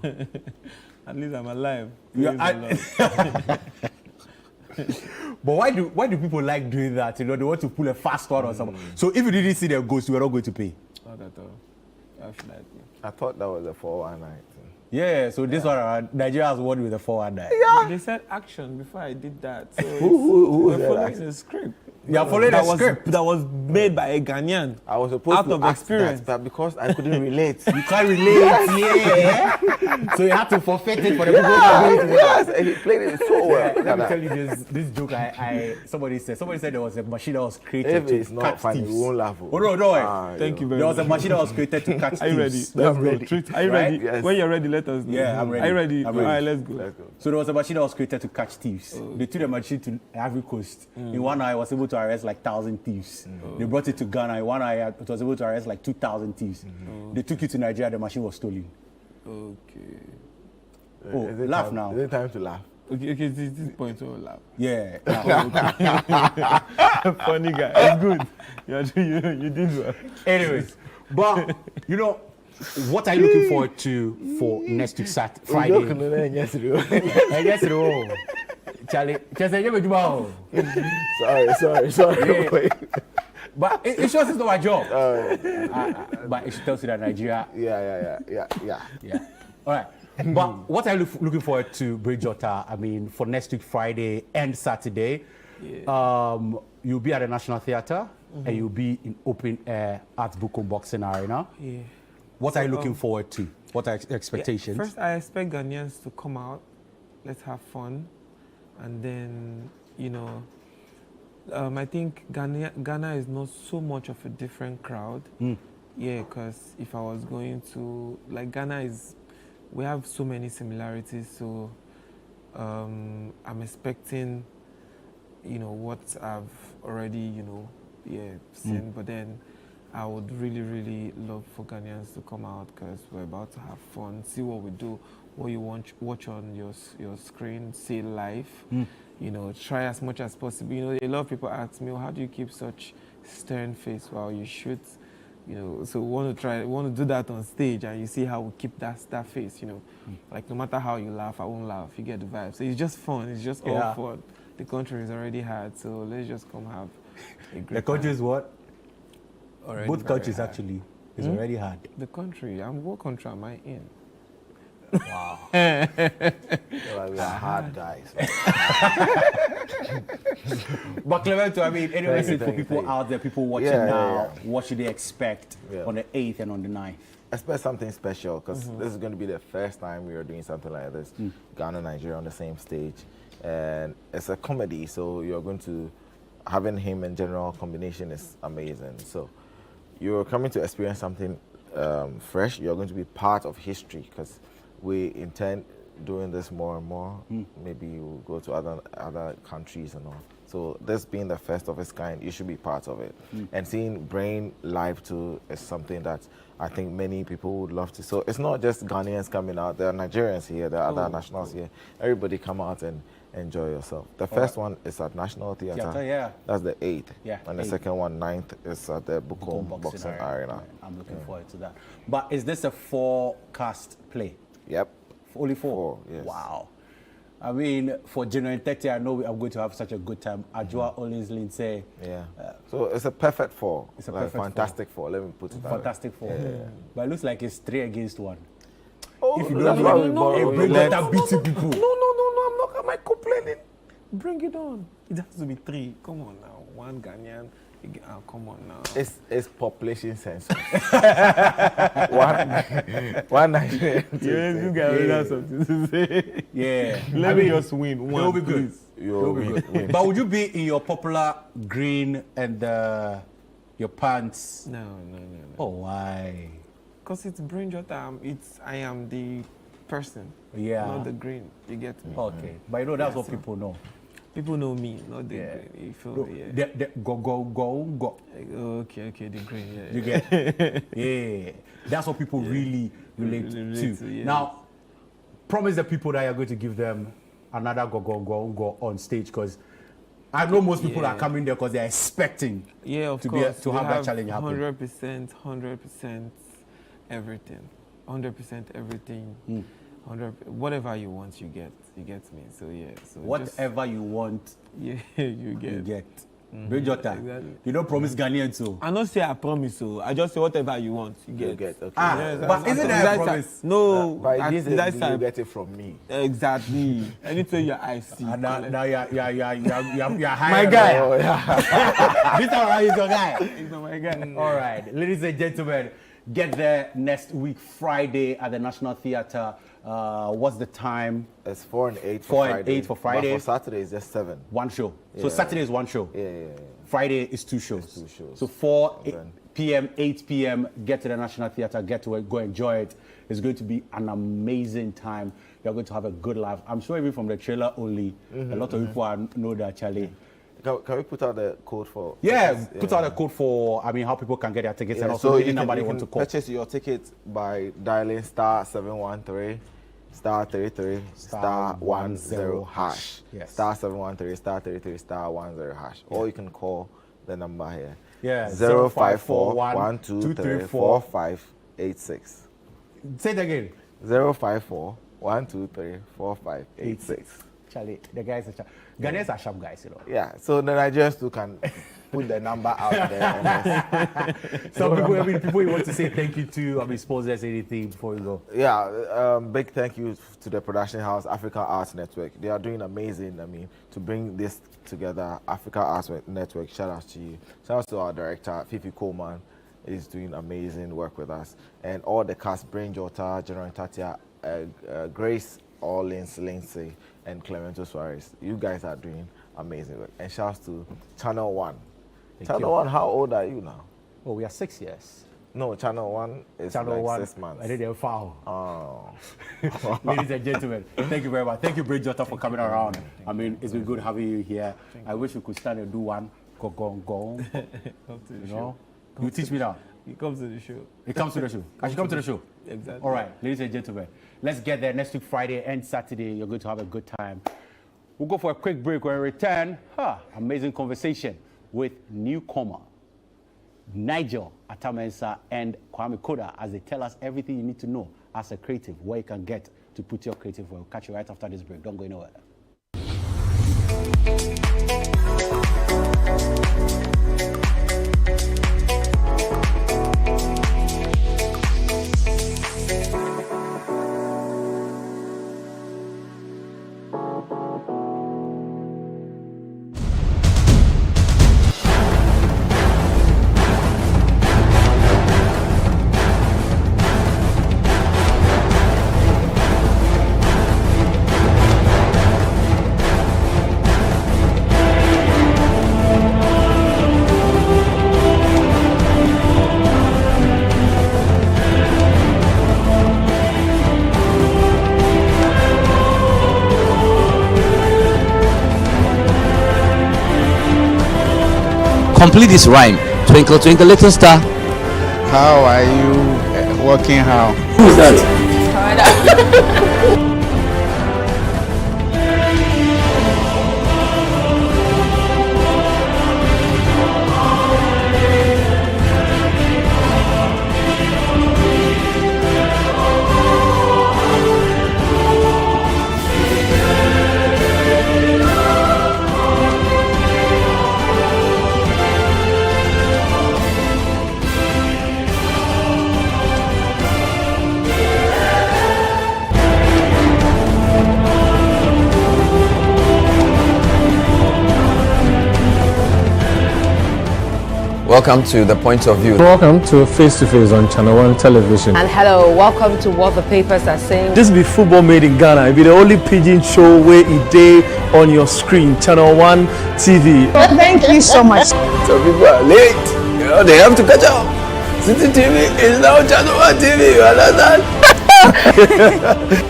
At least I'm alive. But why do people like doing that? You know, they want to pull a fast one or something. So if you didn't see their ghost, you were not going to pay? Not at all. I thought that was a 419. Yeah, so this one, Nigeria has won with a 419. Yeah. They said action before I did that. So who we're following the script. Yeah, following the script. That was made by a Ghanaian. I was supposed out to of ask experience. that, but because I couldn't relate. You can't relate, yeah. So you had to forfeit it for the people who played it. Yes, and he played it so well. Let me tell you this joke. Somebody said there was a machine that was created to it's not catch funny, thieves. we won't laugh. Oh no. Thank you very There much. was a machine that was created to catch thieves. Are you ready? Let's go. Are you ready? Yes. When you're ready, let us know. Yeah, I'm ready. Are you ready? I'm ready. All right, let's go. So there was a machine that was created to catch thieves. They took the machine to Ivory Coast. In 1 hour, it was able to arrest like 1,000 thieves. They brought it to Ghana. In 1 hour, it was able to arrest like 2,000 thieves. They took it to Nigeria. The machine was stolen. Okay. Oh, laugh now. Is it time to laugh? Okay, this point to laugh. Yeah. Funny guy. It's good. You did well. Anyways, but you know, what are you looking forward to for next week, Friday? Charlie, sorry. But it shows it's not my job. But it tells you that Nigeria. Yeah. All right. But what are you looking forward to, Bridgewater? I mean, for next week, Friday and Saturday, you'll be at the National Theatre and you'll be in open air at Bukom Boxing Arena. Yeah. What are you looking forward to? What are expectations? First, I expect Ghanaians to come out. Let's have fun. And then, you know, I think Ghana is not so much of a different crowd. Yeah, because if I was going to, like, Ghana is, we have so many similarities. So I'm expecting, you know, what I've already, you know, seen. But then I would really, really love for Ghanaians to come out because we're about to have fun, see what we do, what you watch on your screen, see live. You know, try as much as possible. You know, a lot of people ask me, well, how do you keep such stern face while you shoot? You know, so we want to do that on stage, and you see how we keep that face. You know, like no matter how you laugh, I won't laugh. You get the vibe. So it's just fun. It's just all fun. The country is already hard, so let's just come have a great The country is what? Already both very countries hard. actually is already hard. The country. What country am I in? Wow. We are hard guys. But Clemento, I mean, anyway, for people out there, people watching now, what should they expect on the 8th and on the 9th? Expect something special because this is going to be the first time we are doing something like this. Ghana and Nigeria on the same stage. And it's a comedy, so you're going to, having him in general combination is amazing. So you're coming to experience something fresh. You're going to be part of history because we intend doing this more and more. Maybe we'll go to other countries and all. So this being the first of its kind, you should be part of it. And seeing Brain live too is something that I think many people would love to. So it's not just Ghanaians coming out. There are Nigerians here. There are other nationals here. Everybody come out and enjoy yourself. The first one is at National Theatre. That's the 8th. And the second one, 9th, is at the Bukom Boxing Arena. I'm looking forward to that. But is this a 4-cast play? Yep. Only 4? Yes. Wow. I mean, for January 30, I know I'm going to have such a good time. Ajua always say. Yeah. So it's a perfect 4. It's a like fantastic 4. Let me put it that Fantastic 4. But it looks like it's 3 against 1. Oh, if you don't know, beating people. No, I'm not. Am I complaining? bring it on. It has to be 3. Come on now. 1 Ghanaian. Come on now. It's population census. one Nigerian. You guys have something to say. Yeah. Let me just win one. It'll be good. You'll be good. But would you be in your popular green and your pants? No. Oh, why? Because it's brain jota. I am the person. Yeah. Not the green. You get me? Okay. But you know that's what people know. People know me, not the green. You feel me? Yeah. Go. Okay, the green. Yeah. You get? Yeah. That's what people really relate to. Yeah. Now, promise the people that you're going to give them another go on stage, because I know most people are coming there because they're expecting to have that challenge happen. 100% everything. 100% everything. 100, whatever you want, you get me. So yeah. So whatever you want, you get. You get. Exactly. You don't promise Ghanaians so. I don't say I promise so. I just say whatever you want, you get. Okay. Yes, but isn't that a promise? No. But you get it from me. Exactly. Anything your eyes see. Now you're high. My guy. Oh, yeah. This time is your guy. He's not my guy. All right, ladies and gentlemen, get there next week, Friday at the National Theatre. What's the time? It's 4 and 8 for 4 Friday. and 8 for Friday. But for Saturday, it's just 7. One show. Yeah. So Saturday is one show. Yeah. Friday is 2 shows. It's 2 shows. So 4 p.m., 8 p.m., get to the National Theatre, get to it, go enjoy it. It's going to be an amazing time. You're going to have a good life. I'm sure even from the trailer only, a lot of people know that, Charlie. Can we put out the code for? Put out a code for, how people can get their tickets and also any number they want to call. Purchase your ticket by dialing *713 *33 *10 hash. Yes. *713 *33 *10 hash. Or you can call the number here. Yeah. 054 123 4586. Say it again. 054 123 4586. Charlie, the guys are Ghanaians are sharp guys, you know. Yeah, so the Nigerians too can put the number out there. Some people you want to say thank you to, sponsors, anything before you go? Yeah, big thank you to the production house, Africa Arts Network. They are doing amazing, to bring this together. Africa Arts Network, shout out to you. Shout out to our director, Ekow Koomson, is doing amazing work with us. And all the cast, Brain Jota, General Tatia, Grace, Orleans, Lindsay, and Clemento Suarez. You guys are doing amazing work. And shouts to Channel 1. Channel 1, how old are you now? Oh, we are 6 years. No, Channel 1 is Channel 1, 6 months. I didn't foul. Oh. Ladies and gentlemen, thank you very much. Thank you, Brain Jota, for coming around. It's been good having you here. I wish we could stand and do one. Go. You know? You teach me now. He comes to the show. He comes to the show. I should come to the show. Exactly. All right, ladies and gentlemen, let's get there next week, Friday and Saturday. You're going to have a good time. We'll go for a quick break. When we return, amazing conversation with newcomer Nigel Atamensa and Kwame Koda as they tell us everything you need to know as a creative, where you can get to put your creative work. We'll catch you right after this break. Don't go anywhere. Complete this rhyme. Twinkle, twinkle, little star. How are you working how? Who's that? Welcome to The Point of View. Welcome to Face to Face on Channel 1 Television. And hello, welcome to What the Papers Are Saying. This be football made in Ghana. It be the only pidgin show where it day on your screen. Channel 1 TV. Thank you so much. Some people are late. You know, they have to catch up. City TV is now Channel 1 TV. You understand?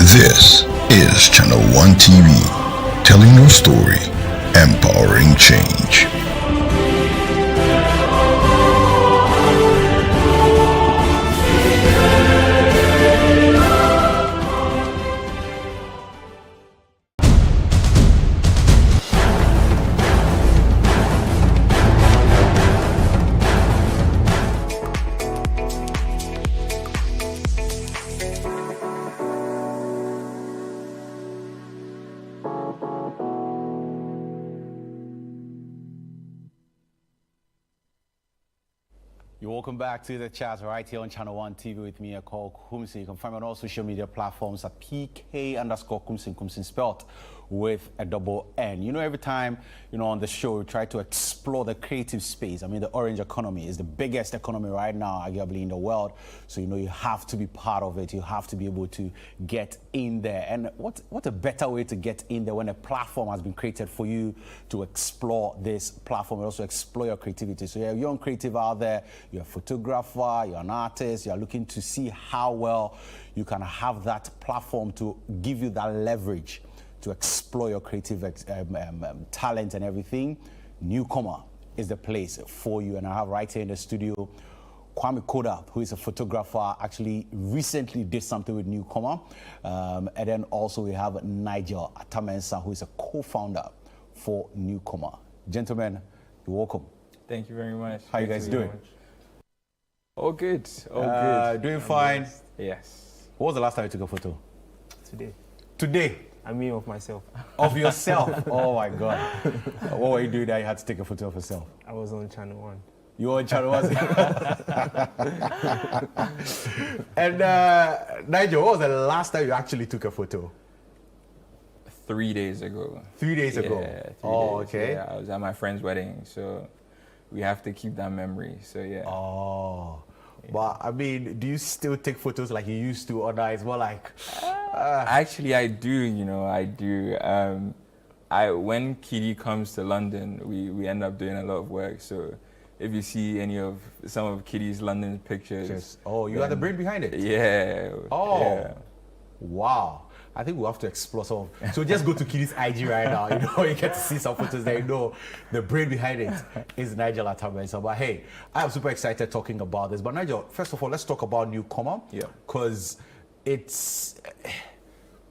This is Channel 1 TV, telling your story, empowering change. You're welcome back to the chat right here on Channel 1 TV with me, Ekow Koomson. You can find me on all social media platforms at PK_Koomson, Koomson spelled with a double N. You know, every time, you know, on the show, we try to explore the creative space. I mean, the orange economy is the biggest economy right now, arguably, in the world. So, you know, you have to be part of it. You have to be able to get in there. And what a better way to get in there when a platform has been created for you to explore this platform and also explore your creativity. So you're a young creative out there, you're a photographer, you're an artist, you're looking to see how well you can have that platform to give you that leverage to explore your creative talent and everything. Newcomer is the place for you. And I have right here in the studio Kwame Koda, who is a photographer, actually recently did something with Newcomer. And then also we have Nigel Atamensa, who is a co-founder for Newcomer. Gentlemen, you're welcome. Thank you very much. How you guys doing? All good. All good. Doing fine? Yes. What was the last time you took a photo? Today. Today? I mean of myself. Of yourself? Oh my God. What were you doing that you had to take a photo of yourself? I was on Channel 1. You were on Channel 1? And Nigel, what was the last time you actually took a photo? 3 days ago. 3 days ago? Yeah, 3 days. Okay. Yeah, I was at my friend's wedding, so we have to keep that memory. So yeah. Oh. Yeah. But I mean, do you still take photos like you used to, or now it's more like? Actually, I do. You know, I do. When Kitty comes to London, we end up doing a lot of work. So if you see some of Kitty's London pictures, oh, you are the brain behind it. Yeah. Oh. Yeah. Wow. I think we'll have to explore some of. So just go to Kitty's IG right now. You know, you get to see some photos there. You know, the brain behind it is Nigel Atamensa. But hey, I am super excited talking about this. But Nigel, first of all, let's talk about Newcomer. Yeah. Because it's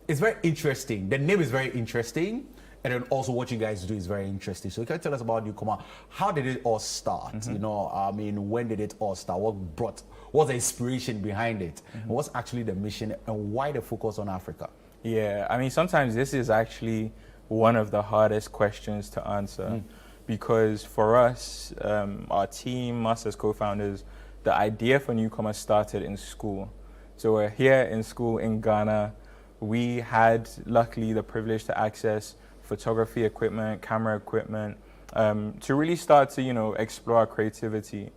very interesting. The name is very interesting. And then also what you guys do is very interesting. So can you tell us about Newcomer? How did it all start? Mm-hmm. You know, I mean, when did it all start? What's the inspiration behind it? Mm-hmm. And what's actually the mission and why the focus on Africa? Yeah, I mean, sometimes this is actually one of the hardest questions to answer because for us, our team, us as co-founders, the idea for Newcomer started in school. So we're here in school in Ghana. We had, luckily, the privilege to access photography equipment, camera equipment, to really start to, you know, explore our creativity.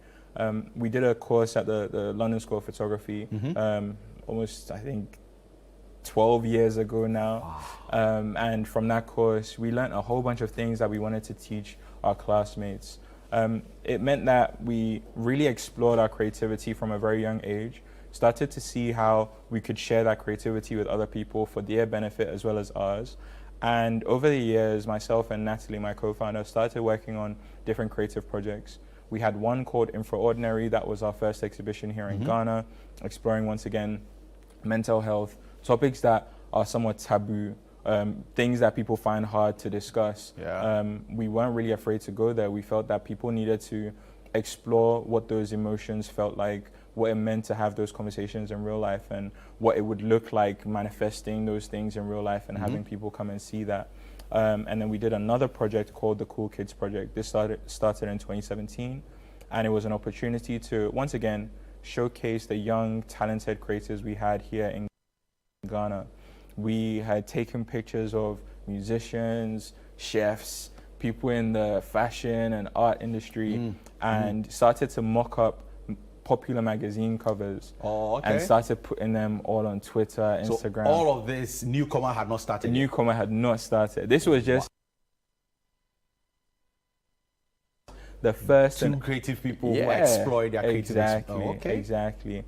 We did a course at the London School of Photography, almost, I think, 12 years ago now. Wow. And from that course, we learned a whole bunch of things that we wanted to teach our classmates. It meant that we really explored our creativity from a very young age, started to see how we could share that creativity with other people for their benefit as well as ours. And over the years, myself and Natalie, my co-founder, started working on different creative projects. We had one called Infraordinary, that was our first exhibition here in Ghana, exploring once again mental health, topics that are somewhat taboo, things that people find hard to discuss. Yeah. We weren't really afraid to go there. We felt that people needed to explore what those emotions felt like, what it meant to have those conversations in real life, and what it would look like manifesting those things in real life and having people come and see that. And then we did another project called the Cool Kids Project. This started in 2017, and it was an opportunity to, once again, showcase the young, talented creators we had here in Ghana. We had taken pictures of musicians, chefs, people in the fashion and art industry and started to mock up popular magazine covers and started putting them all on Twitter, Instagram. So all of this, Newcomer had not started. Newcomer had not started. This was just the first two creative people who exploit their creativity. Exactly.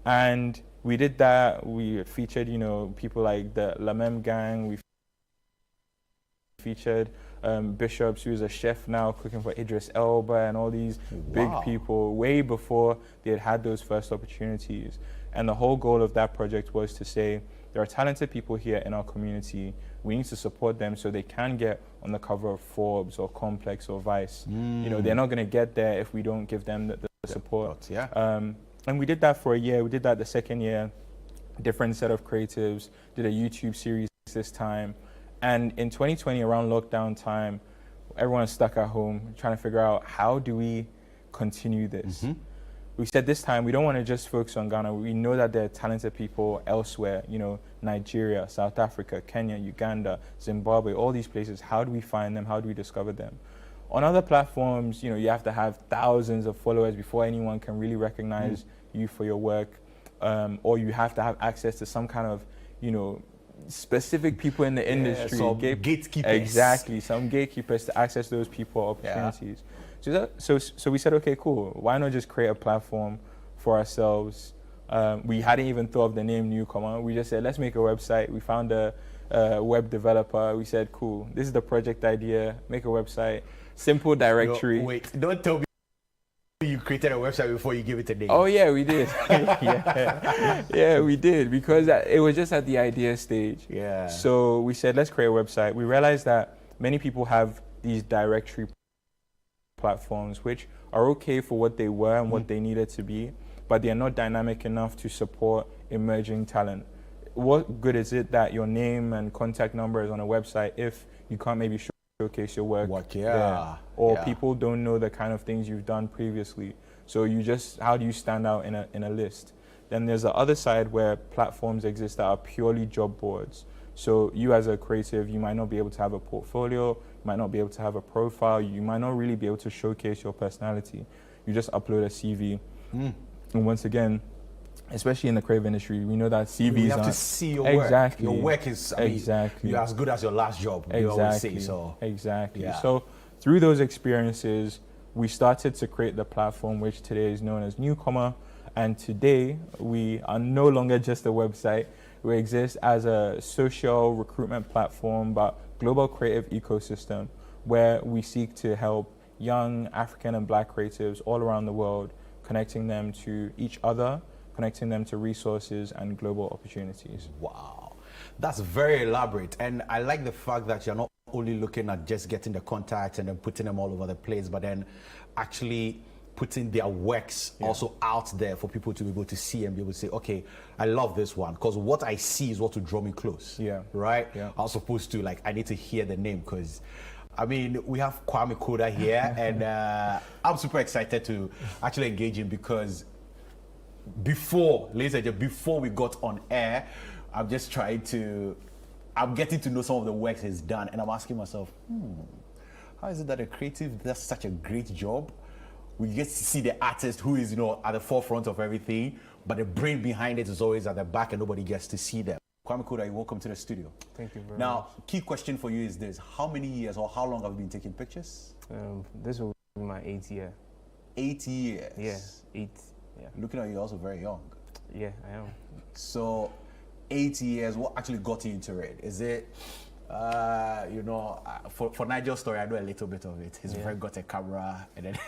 And we did that. We featured, you know, people like the Lamem Gang. We featured Bishops, who's a chef now cooking for Idris Elba and all these big people way before they had those first opportunities. And the whole goal of that project was to say, there are talented people here in our community. We need to support them so they can get on the cover of Forbes or Complex or Vice. You know, they're not going to get there if we don't give them the support. And we did that for a year. We did that the second year, different set of creatives, did a YouTube series this time. And in 2020, around lockdown time, everyone's stuck at home trying to figure out how do we continue this. We said this time we don't want to just focus on Ghana. We know that there are talented people elsewhere, you know, Nigeria, South Africa, Kenya, Uganda, Zimbabwe, all these places. How do we find them? How do we discover them? On other platforms, you know, you have to have thousands of followers before anyone can really recognize you for your work, or you have to have access to some kind of, you know, specific people in the industry. Some gatekeepers. Exactly, some gatekeepers to access those people opportunities. So we said, okay, cool. Why not just create a platform for ourselves? We hadn't even thought of the name Newcomer. We just said, let's make a website. We found a web developer. We said, cool, this is the project idea. Make a website, simple directory. No, wait, don't tell me you created a website before you give it a name. Oh yeah, we did. yeah, we did, because it was just at the idea stage. Yeah. So we said, let's create a website. We realized that many people have these directory platforms which are okay for what they were and what they needed to be, but they are not dynamic enough to support emerging talent. What good is it that your name and contact number is on a website if you can't maybe showcase your work there, or people don't know the kind of things you've done previously? So you just, how do you stand out in a list? Then there's the other side where platforms exist that are purely job boards. So you as a creative, you might not be able to have a portfolio, you might not be able to have a profile, you might not really be able to showcase your personality. You just upload a CV. And once again, especially in the creative industry, we know that CVs you have to see your work. Your work is, I mean, you're as good as your last job, you always say so. So through those experiences, we started to create the platform which today is known as Newcomer. And today, we are no longer just a website. We exist as a social recruitment platform, but global creative ecosystem, where we seek to help young African and Black creatives all around the world, connecting them to each other, connecting them to resources and global opportunities. Wow, that's very elaborate. And I like the fact that you're not only looking at just getting the contacts and then putting them all over the place, but then actually putting their works also out there for people to be able to see and be able to say, okay, I love this one, because what I see is what will draw me close. Right? As opposed to, like, I need to hear the name, because I mean, we have Kwame Koda here, and I'm super excited to actually engage him, because before we got on air, I'm getting to know some of the work he's done, and I'm asking myself, how is it that a creative does such a great job? We get to see the artist who is, you know, at the forefront of everything, but the brain behind it is always at the back and nobody gets to see them. Kwame Koda, welcome to the studio. Thank you very much. Now, key question for you is this: how many years or how long have you been taking pictures? This will be my 8th year. 8 years? Yeah, 8. Yeah. Looking at you, you're also very young. Yeah, I am. So, 8 years, what actually got you into it? Is it, you know, for Nigel's story, I know a little bit of it. He's very got a camera, and then,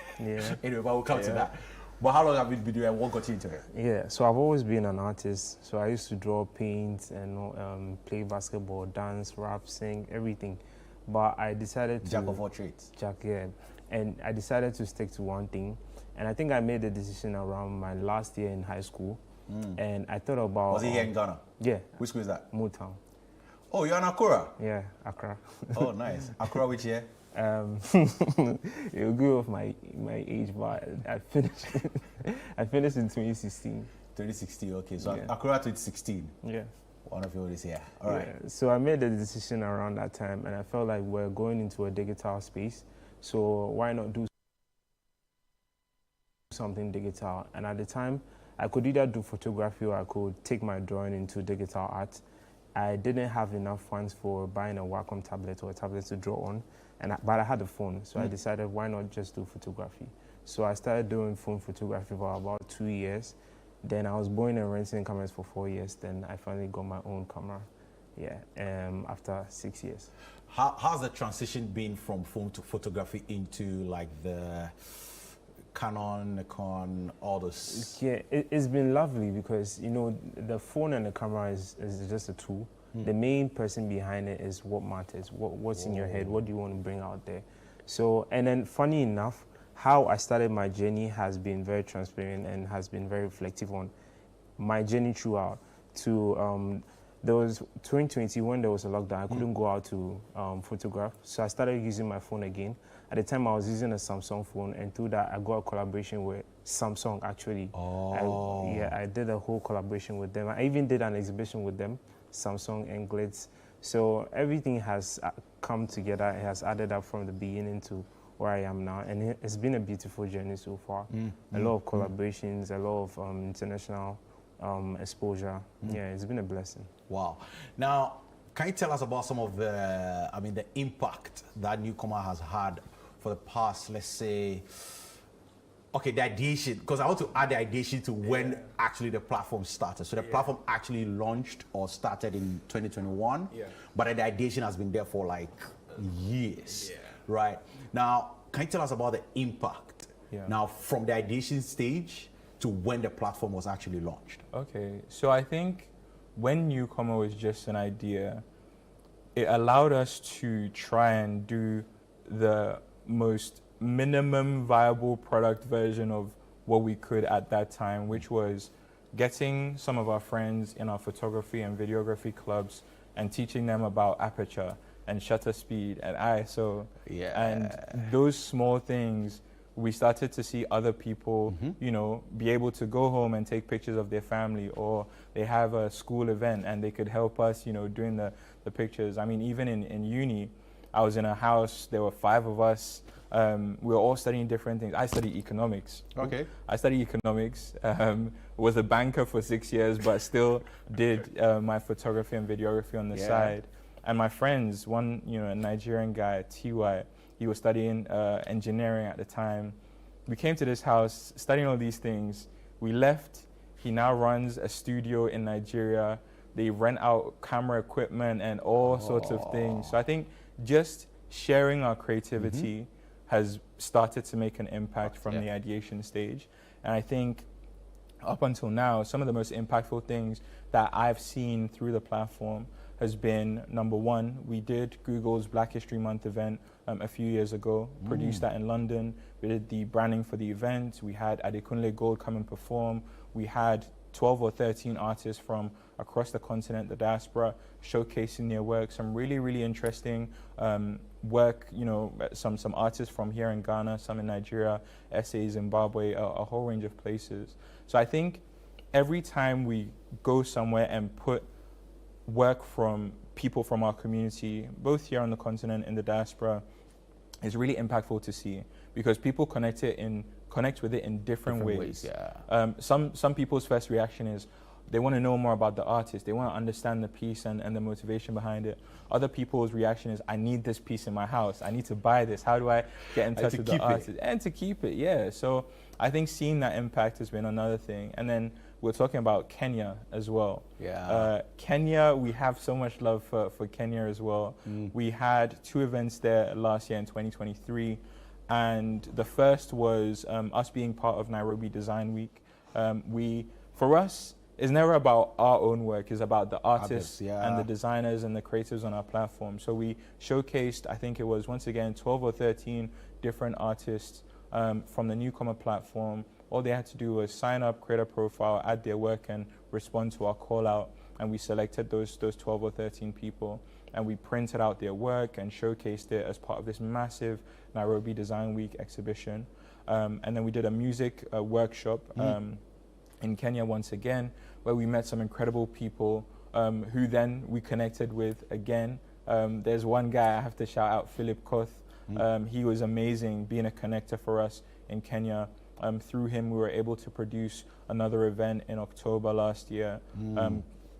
anyway, but we'll come to that. But how long have you been doing and what got you into it? Yeah, so I've always been an artist. So I used to draw, paint, and play basketball, dance, rap, sing, everything. But I decided to... Jack of all trades. And I decided to stick to one thing. And I think I made the decision around my last year in high school. And I thought about... Was it here in Ghana? Yeah. Which school is that? Motown. Oh, you're in Accra? Yeah, Accra. Oh, nice. Accra which year? It will go off my age, but I finished in 2016. 2016, okay. So Accra 2016. Yeah. One of you is here. All right. Yeah, so I made the decision around that time, and I felt like we're going into a digital space, so why not do something digital? And at the time, I could either do photography or I could take my drawing into digital art. I didn't have enough funds for buying a Wacom tablet or a tablet to draw on, but I had a phone, so I decided why not just do photography. So I started doing phone photography for about 2 years. Then I was born and renting cameras for 4 years. Then I finally got my own camera, after 6 years. How's the transition been from phone to photography into like the Canon, Nikon, all those? Yeah, it's been lovely because, you know, the phone and the camera is just a tool. The main person behind it is what matters, what's in your head, what do you want to bring out there. So, and then funny enough, how I started my journey has been very transparent and has been very reflective on my journey throughout. There was 2020 when there was a lockdown, I couldn't go out to photograph, so I started using my phone again. At the time I was using a Samsung phone, and through that I got a collaboration with Samsung actually. I did a whole collaboration with them. I even did an exhibition with them, Samsung and Glitz. So everything has come together, it has added up from the beginning to where I am now, and it's been a beautiful journey so far. A lot of collaborations, a lot of international exposure. Yeah, it's been a blessing. Wow. Now, can you tell us about some of the, the impact that Newcomer has had for the past, let's say, okay, the ideation, because I want to add the ideation to when actually the platform started. So the platform actually launched or started in 2021, but the ideation has been there for like years, right? Now, can you tell us about the impact now from the ideation stage to when the platform was actually launched? Okay, so I think when Newcomer was just an idea, it allowed us to try and do the most minimum viable product version of what we could at that time, which was getting some of our friends in our photography and videography clubs and teaching them about aperture and shutter speed and ISO. And those small things, we started to see other people, you know, be able to go home and take pictures of their family, or they have a school event and they could help us, you know, doing the pictures. I mean, even in uni, I was in a house, there were 5 of us. We were all studying different things. I studied economics. Okay. I studied economics, was a banker for 6 years, but still did my photography and videography on the side. And my friends, one, you know, a Nigerian guy, TY, he was studying engineering at the time. We came to this house, studying all these things. We left. He now runs a studio in Nigeria. They rent out camera equipment and all sorts of things. So I think just sharing our creativity has started to make an impact from the ideation stage. And I think up until now, some of the most impactful things that I've seen through the platform has been, number one, we did Google's Black History Month event a few years ago, produced that in London. We did the branding for the event. We had Adekunle Gold come and perform. We had 12 or 13 artists from across the continent, the diaspora, showcasing their work. Some really, really interesting work, you know, some artists from here in Ghana, some in Nigeria, SA, Zimbabwe, a whole range of places. So I think every time we go somewhere and put work from people from our community, both here on the continent and the diaspora, is really impactful to see, because people connect with it in different ways. Some people's first reaction is they want to know more about the artist. They want to understand the piece and the motivation behind it. Other people's reaction is, I need this piece in my house. I need to buy this. How do I get in touch with the artist? And to keep it, yeah. So I think seeing that impact has been another thing. And then we're talking about Kenya as well. Kenya, we have so much love for Kenya as well. We had 2 events there last year in 2023. And the first was us being part of Nairobi Design Week. For us, it's never about our own work, it's about the artists and the designers and the creatives on our platform. So we showcased, I think it was, once again, 12 or 13 different artists from the Newcomer platform. All they had to do was sign up, create a profile, add their work, and respond to our call out. And we selected those 12 or 13 people, and we printed out their work and showcased it as part of this massive Nairobi Design Week exhibition. And then we did a music workshop in Kenya once again, where we met some incredible people who then we connected with again. There's one guy I have to shout out, Philip Koth. He was amazing being a connector for us in Kenya. Through him, we were able to produce another event in October last year,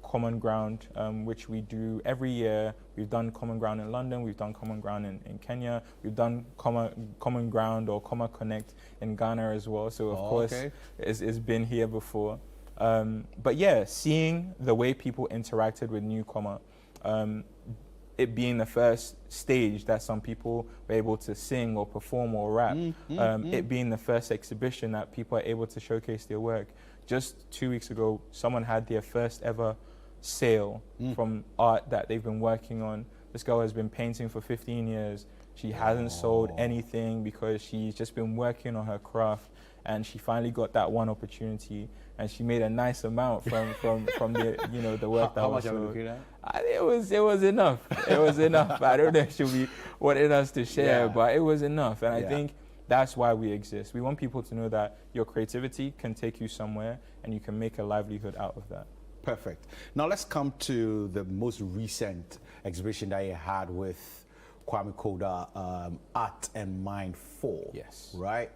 Common Ground, which we do every year. We've done Common Ground in London, we've done Common Ground in Kenya, we've done Common Ground or Comma Connect in Ghana as well. So of course, it's been here before. But yeah, seeing the way people interacted with Newcomer, it being the first stage that some people were able to sing or perform or rap, it being the first exhibition that people are able to showcase their work. Just 2 weeks ago, someone had their first ever sale from art that they've been working on. This girl has been painting for 15 years. She hasn't sold anything because she's just been working on her craft, and she finally got that one opportunity, and she made a nice amount from the the work that was sold. How much are we looking at? It was enough. It was enough. I don't know if she'll be wanting us to share, but it was enough. And I think that's why we exist. We want people to know that your creativity can take you somewhere, and you can make a livelihood out of that. Perfect. Now let's come to the most recent exhibition that you had with Kwame Koda, Art and Mind 4. Yes. Right?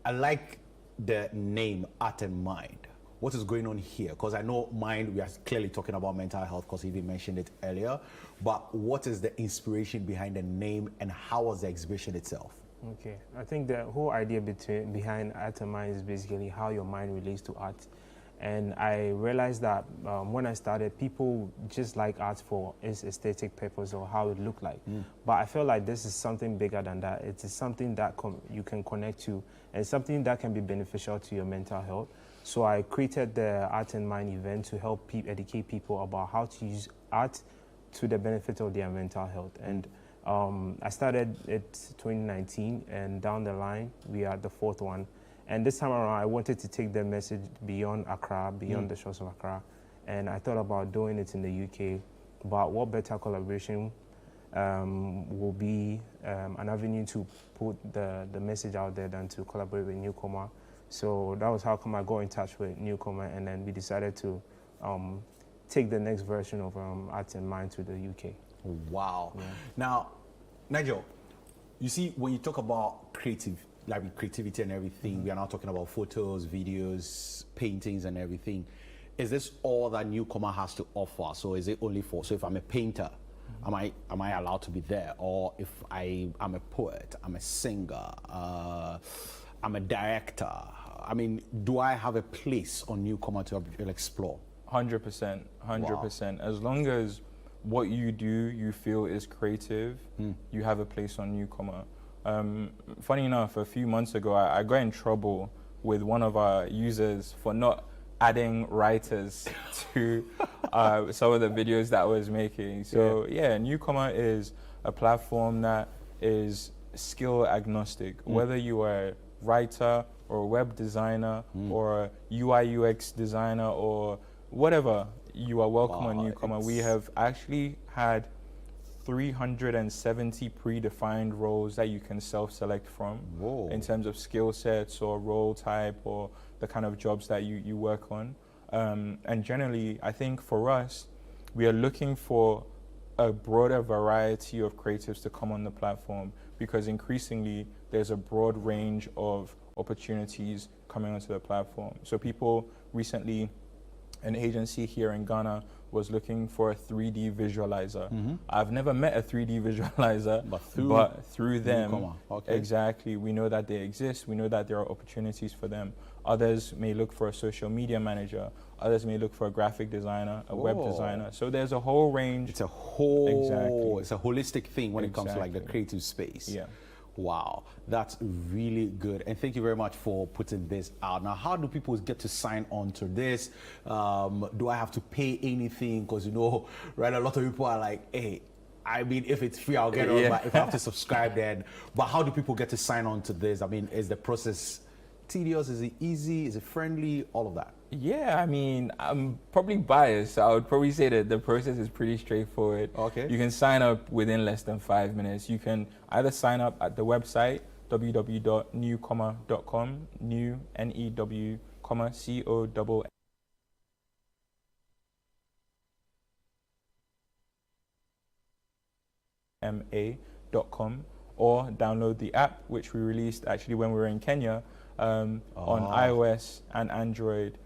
I like the name Art and Mind. What is going on here? Because I know mind, we are clearly talking about mental health because you even mentioned it earlier. But what is the inspiration behind the name, and how was the exhibition itself? Okay, I think the whole idea behind Art and Mind is basically how your mind relates to art. And I realized that when I started, people just like art for its aesthetic purpose or how it looked like. But I feel like this is something bigger than that. It is something that you can connect to, and something that can be beneficial to your mental health. So I created the Art and Mind event to help educate people about how to use art to the benefit of their mental health. And I started it 2019, and down the line, we are the 4th one. And this time around, I wanted to take the message beyond Accra, beyond the shores of Accra. And I thought about doing it in the UK. But what better collaboration will be an avenue to put the message out there than to collaborate with Newcomer. So that was how come I got in touch with Newcomer, and then we decided to take the next version of Art and Mind to the UK. Wow. Yeah. Now, Nigel, you see, when you talk about creativity and everything, we are now talking about photos, videos, paintings and everything. Is this all that Newcomer has to offer? So is it only so if I'm a painter, am I allowed to be there? Or if I'm a poet, I'm a singer, I'm a director, I mean, do I have a place on Newcomer to explore? 100%, 100%. Wow. As long as what you do, you feel is creative, you have a place on Newcomer. Funny enough, a few months ago, I got in trouble with one of our users for not adding writers to some of the videos that I was making. So yeah, Newcomer is a platform that is skill agnostic. Whether you are a writer or a web designer or a UI UX designer or whatever, you are welcome on Newcomer. We have actually had 370 predefined roles that you can self-select from in terms of skill sets or role type or the kind of jobs that you work on. And generally, I think for us, we are looking for a broader variety of creatives to come on the platform, because increasingly there's a broad range of opportunities coming onto the platform. So people recently, an agency here in Ghana was looking for a 3D visualizer. I've never met a 3D visualizer, but through them, exactly, we know that they exist, we know that there are opportunities for them. Others may look for a social media manager, others may look for a graphic designer, a web designer. So there's a whole range. It's a whole, it's a holistic thing when it comes to like the creative space. Yeah. Wow, that's really good. And thank you very much for putting this out. Now, how do people get to sign on to this? Do I have to pay anything? Because, you know, right, a lot of people are like, hey, I mean, if it's free, I'll get on, but if I have to subscribe then. But how do people get to sign on to this? I mean, is the process tedious? Is it easy? Is it friendly? All of that. Yeah, I mean, I'm probably biased. So I would probably say that the process is pretty straightforward. Okay. You can sign up within less than 5 minutes. You can either sign up at the website, www.newcomer.com, new, N-E-W, C-O-M-M. KOOMA.com, or download the app, which we released actually when we were in Kenya, on iOS and Android.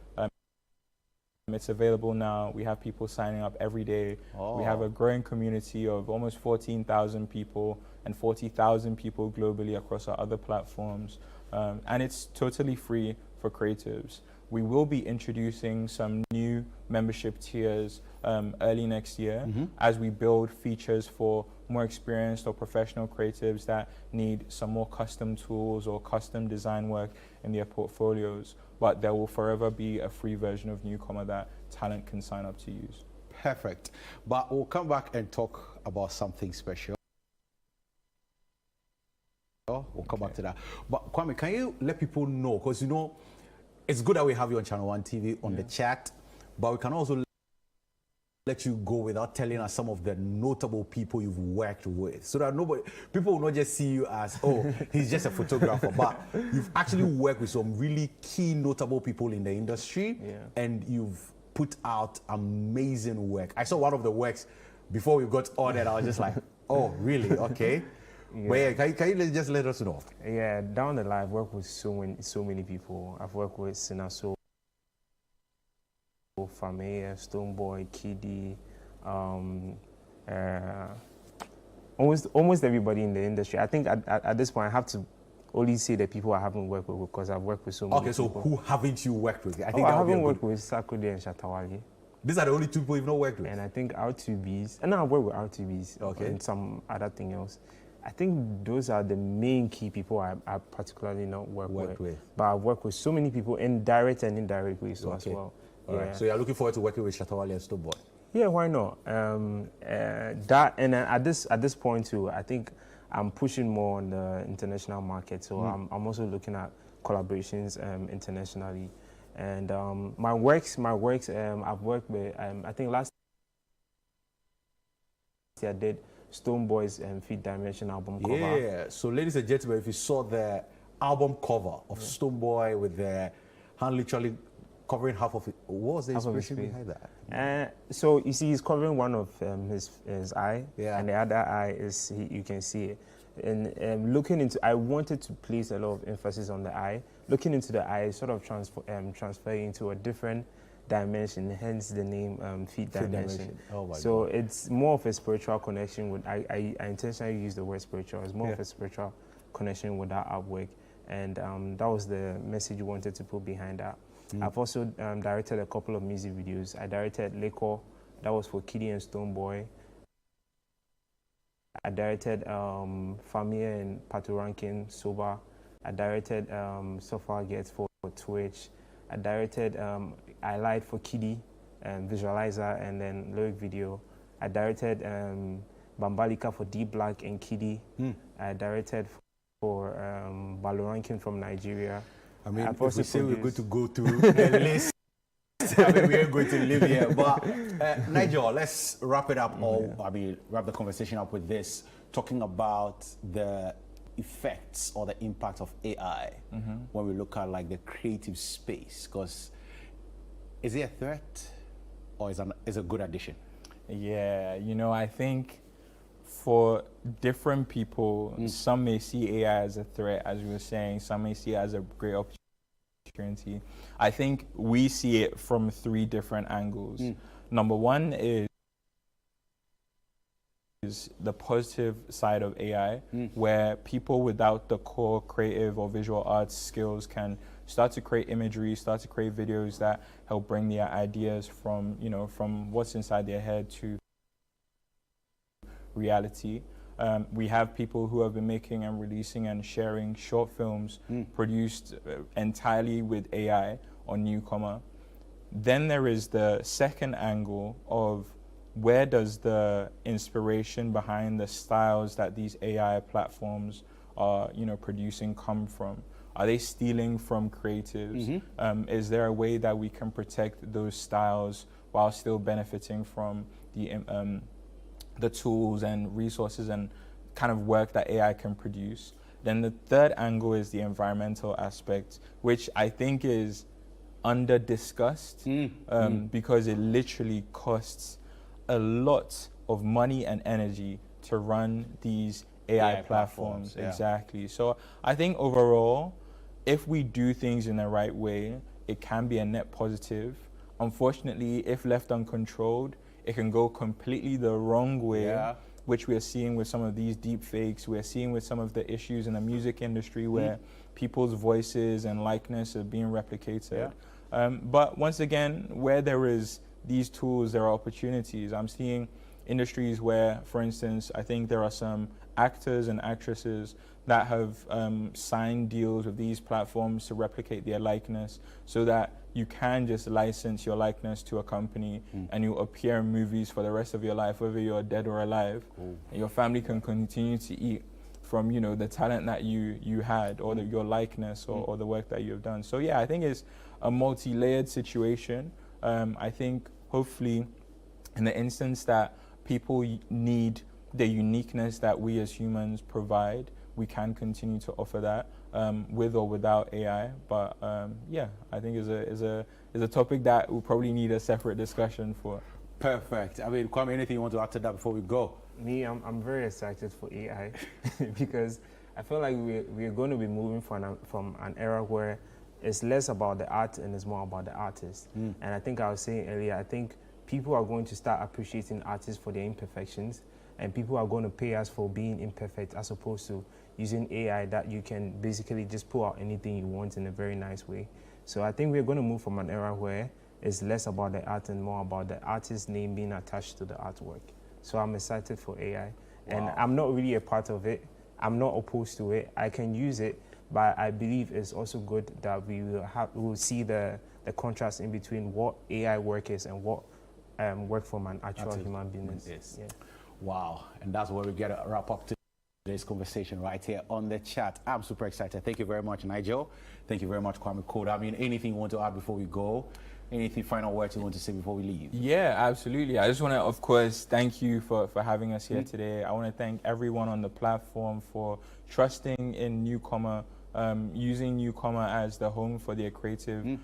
It's available now. We have people signing up every day. We have a growing community of almost 14,000 people and 40,000 people globally across our other platforms. And it's totally free for creatives. We will be introducing some new membership tiers early next year as we build features for more experienced or professional creatives that need some more custom tools or custom design work in their portfolios. But there will forever be a free version of Newcomer that talent can sign up to use. Perfect. But we'll come back and talk about something special. We'll come back to that. But Kwame, can you let people know, because you know, it's good that we have you on Channel 1 TV on the chat, but we can also let you go without telling us some of the notable people you've worked with, so that people will not just see you as, oh, he's just a photographer, but you've actually worked with some really key notable people in the industry, and you've put out amazing work. I saw one of the works before we got on, and I was just like, oh, really? Okay. But yeah, can you just let us know? Yeah, down the line, I've worked with so many people. I've worked with Sinaso, Famea, Stoneboy, Kiddy, almost everybody in the industry. I think at this point I have to only say the people I haven't worked with, because I've worked with so many people. Okay, so who haven't you worked with? I haven't worked with Sakode and Shatawali. These are the only two people you've not worked with? And I think R2Bs, and I've worked with R2Bs and some other thing else. I think those are the main key people I particularly not worked with. But I've worked with so many people in direct and indirect ways as well. All right. So you're looking forward to working with Shatawali and Stoneboy? Yeah, why not? That, and at this point too, I think I'm pushing more on the international market. So I'm also looking at collaborations internationally. And my works, I've worked with, I think last year I did Stoneboy's Feed Dimension album cover. Yeah, so ladies and gentlemen, if you saw the album cover of Stoneboy with the hand literally covering half of it, what was the inspiration behind that? So you see, he's covering one of his eye, and the other eye is, you can see it. And looking into, I wanted to place a lot of emphasis on the eye. Looking into the eye, sort of transferring into a different dimension, hence the name Feed Dimension. Oh my so God. it's more of a spiritual connection with, I intentionally use the word spiritual. It's more of a spiritual connection with that artwork, and that was the message we wanted to put behind that. I've also directed a couple of music videos. I directed Leko, that was for Kiddy and Stoneboy. I directed Famia and Paturankin, Soba. I directed So Far Gets for Twitch. I directed I Lied for Kiddy, Visualizer, and then lyric video. I directed Bambalika for D Black and Kiddy. I directed for Balorankin from Nigeria. I mean, if we say we're going to go through the list, I mean, we are going to live here. But Nigel, let's wrap it up, wrap the conversation up with this, talking about the effects or the impact of AI when we look at like the creative space. Because is it a threat or is it a good addition? Yeah, you know, I think for different people, some may see AI as a threat, as we were saying, some may see it as a great opportunity. I think we see it from 3 different angles. Number one is the positive side of AI, where people without the core creative or visual arts skills can start to create imagery, start to create videos that help bring their ideas from, you know, from what's inside their head to reality. We have people who have been making and releasing and sharing short films produced entirely with AI on Newcomer. Then there is the second angle of where does the inspiration behind the styles that these AI platforms are, you know, producing come from? Are they stealing from creatives? Is there a way that we can protect those styles while still benefiting from the tools and resources and kind of work that AI can produce? Then the third angle is the environmental aspect, which I think is under discussed because it literally costs a lot of money and energy to run these AI platforms. yeah. Exactly. So I think overall, if we do things in the right way, it can be a net positive. Unfortunately, if left uncontrolled, it can go completely the wrong way, which we are seeing with some of these deep fakes. We're seeing with some of the issues in the music industry where people's voices and likeness are being replicated. But once again, where there is these tools, there are opportunities. I'm seeing industries where, for instance, I think there are some actors and actresses that have signed deals with these platforms to replicate their likeness so that you can just license your likeness to a company and you appear in movies for the rest of your life, whether you're dead or alive. And your family can continue to eat from, you know, the talent that you had or your likeness or the work that you have done. So yeah, I think it's a multi-layered situation. I think hopefully in the instance that people need the uniqueness that we as humans provide, we can continue to offer that with or without AI. But yeah, I think is a topic that will probably need a separate discussion for. Perfect. I mean, Kwame, anything you want to add to that before we go? Me, I'm very excited for AI because I feel like we're going to be moving from an era where it's less about the art and it's more about the artist. And I think I was saying earlier, I think people are going to start appreciating artists for their imperfections, and people are going to pay us for being imperfect as opposed to using AI that you can basically just pull out anything you want in a very nice way. So I think we're going to move from an era where it's less about the art and more about the artist's name being attached to the artwork. So I'm excited for AI. And I'm not really a part of it. I'm not opposed to it. I can use it, but I believe it's also good that we will see the contrast in between what AI work is and what work from an actual human being is. Yeah. Wow, and that's where we get to wrap up today's conversation right here on the chat. I'm super excited. Thank you very much, Nigel. Thank you very much, Kwame Koda. I mean, anything you want to add before we go? Anything final words you want to say before we leave? Yeah, absolutely. I just want to, of course, thank you for having us here today. I want to thank everyone on the platform for trusting in Newcomer, using Newcomer as the home for their creative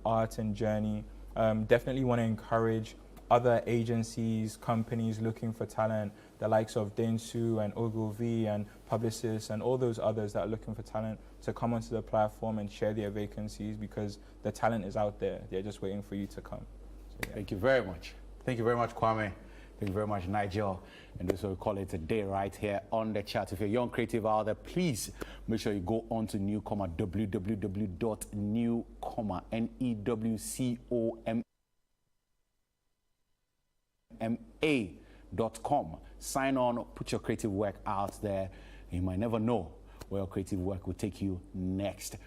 art and journey. Definitely want to encourage other agencies, companies looking for talent, the likes of Dentsu and Ogilvy and Publicis and all those others that are looking for talent to come onto the platform and share their vacancies because the talent is out there. They're just waiting for you to come. So, yeah. Thank you very much. Thank you very much, Kwame. Thank you very much, Nigel. And this is what we call it a day right here on the chat. If you're a young creative out there, please make sure you go on to Newcomer, www.newcomer, NEWCOMA.com. Sign on, put your creative work out there. You might never know where your creative work will take you next.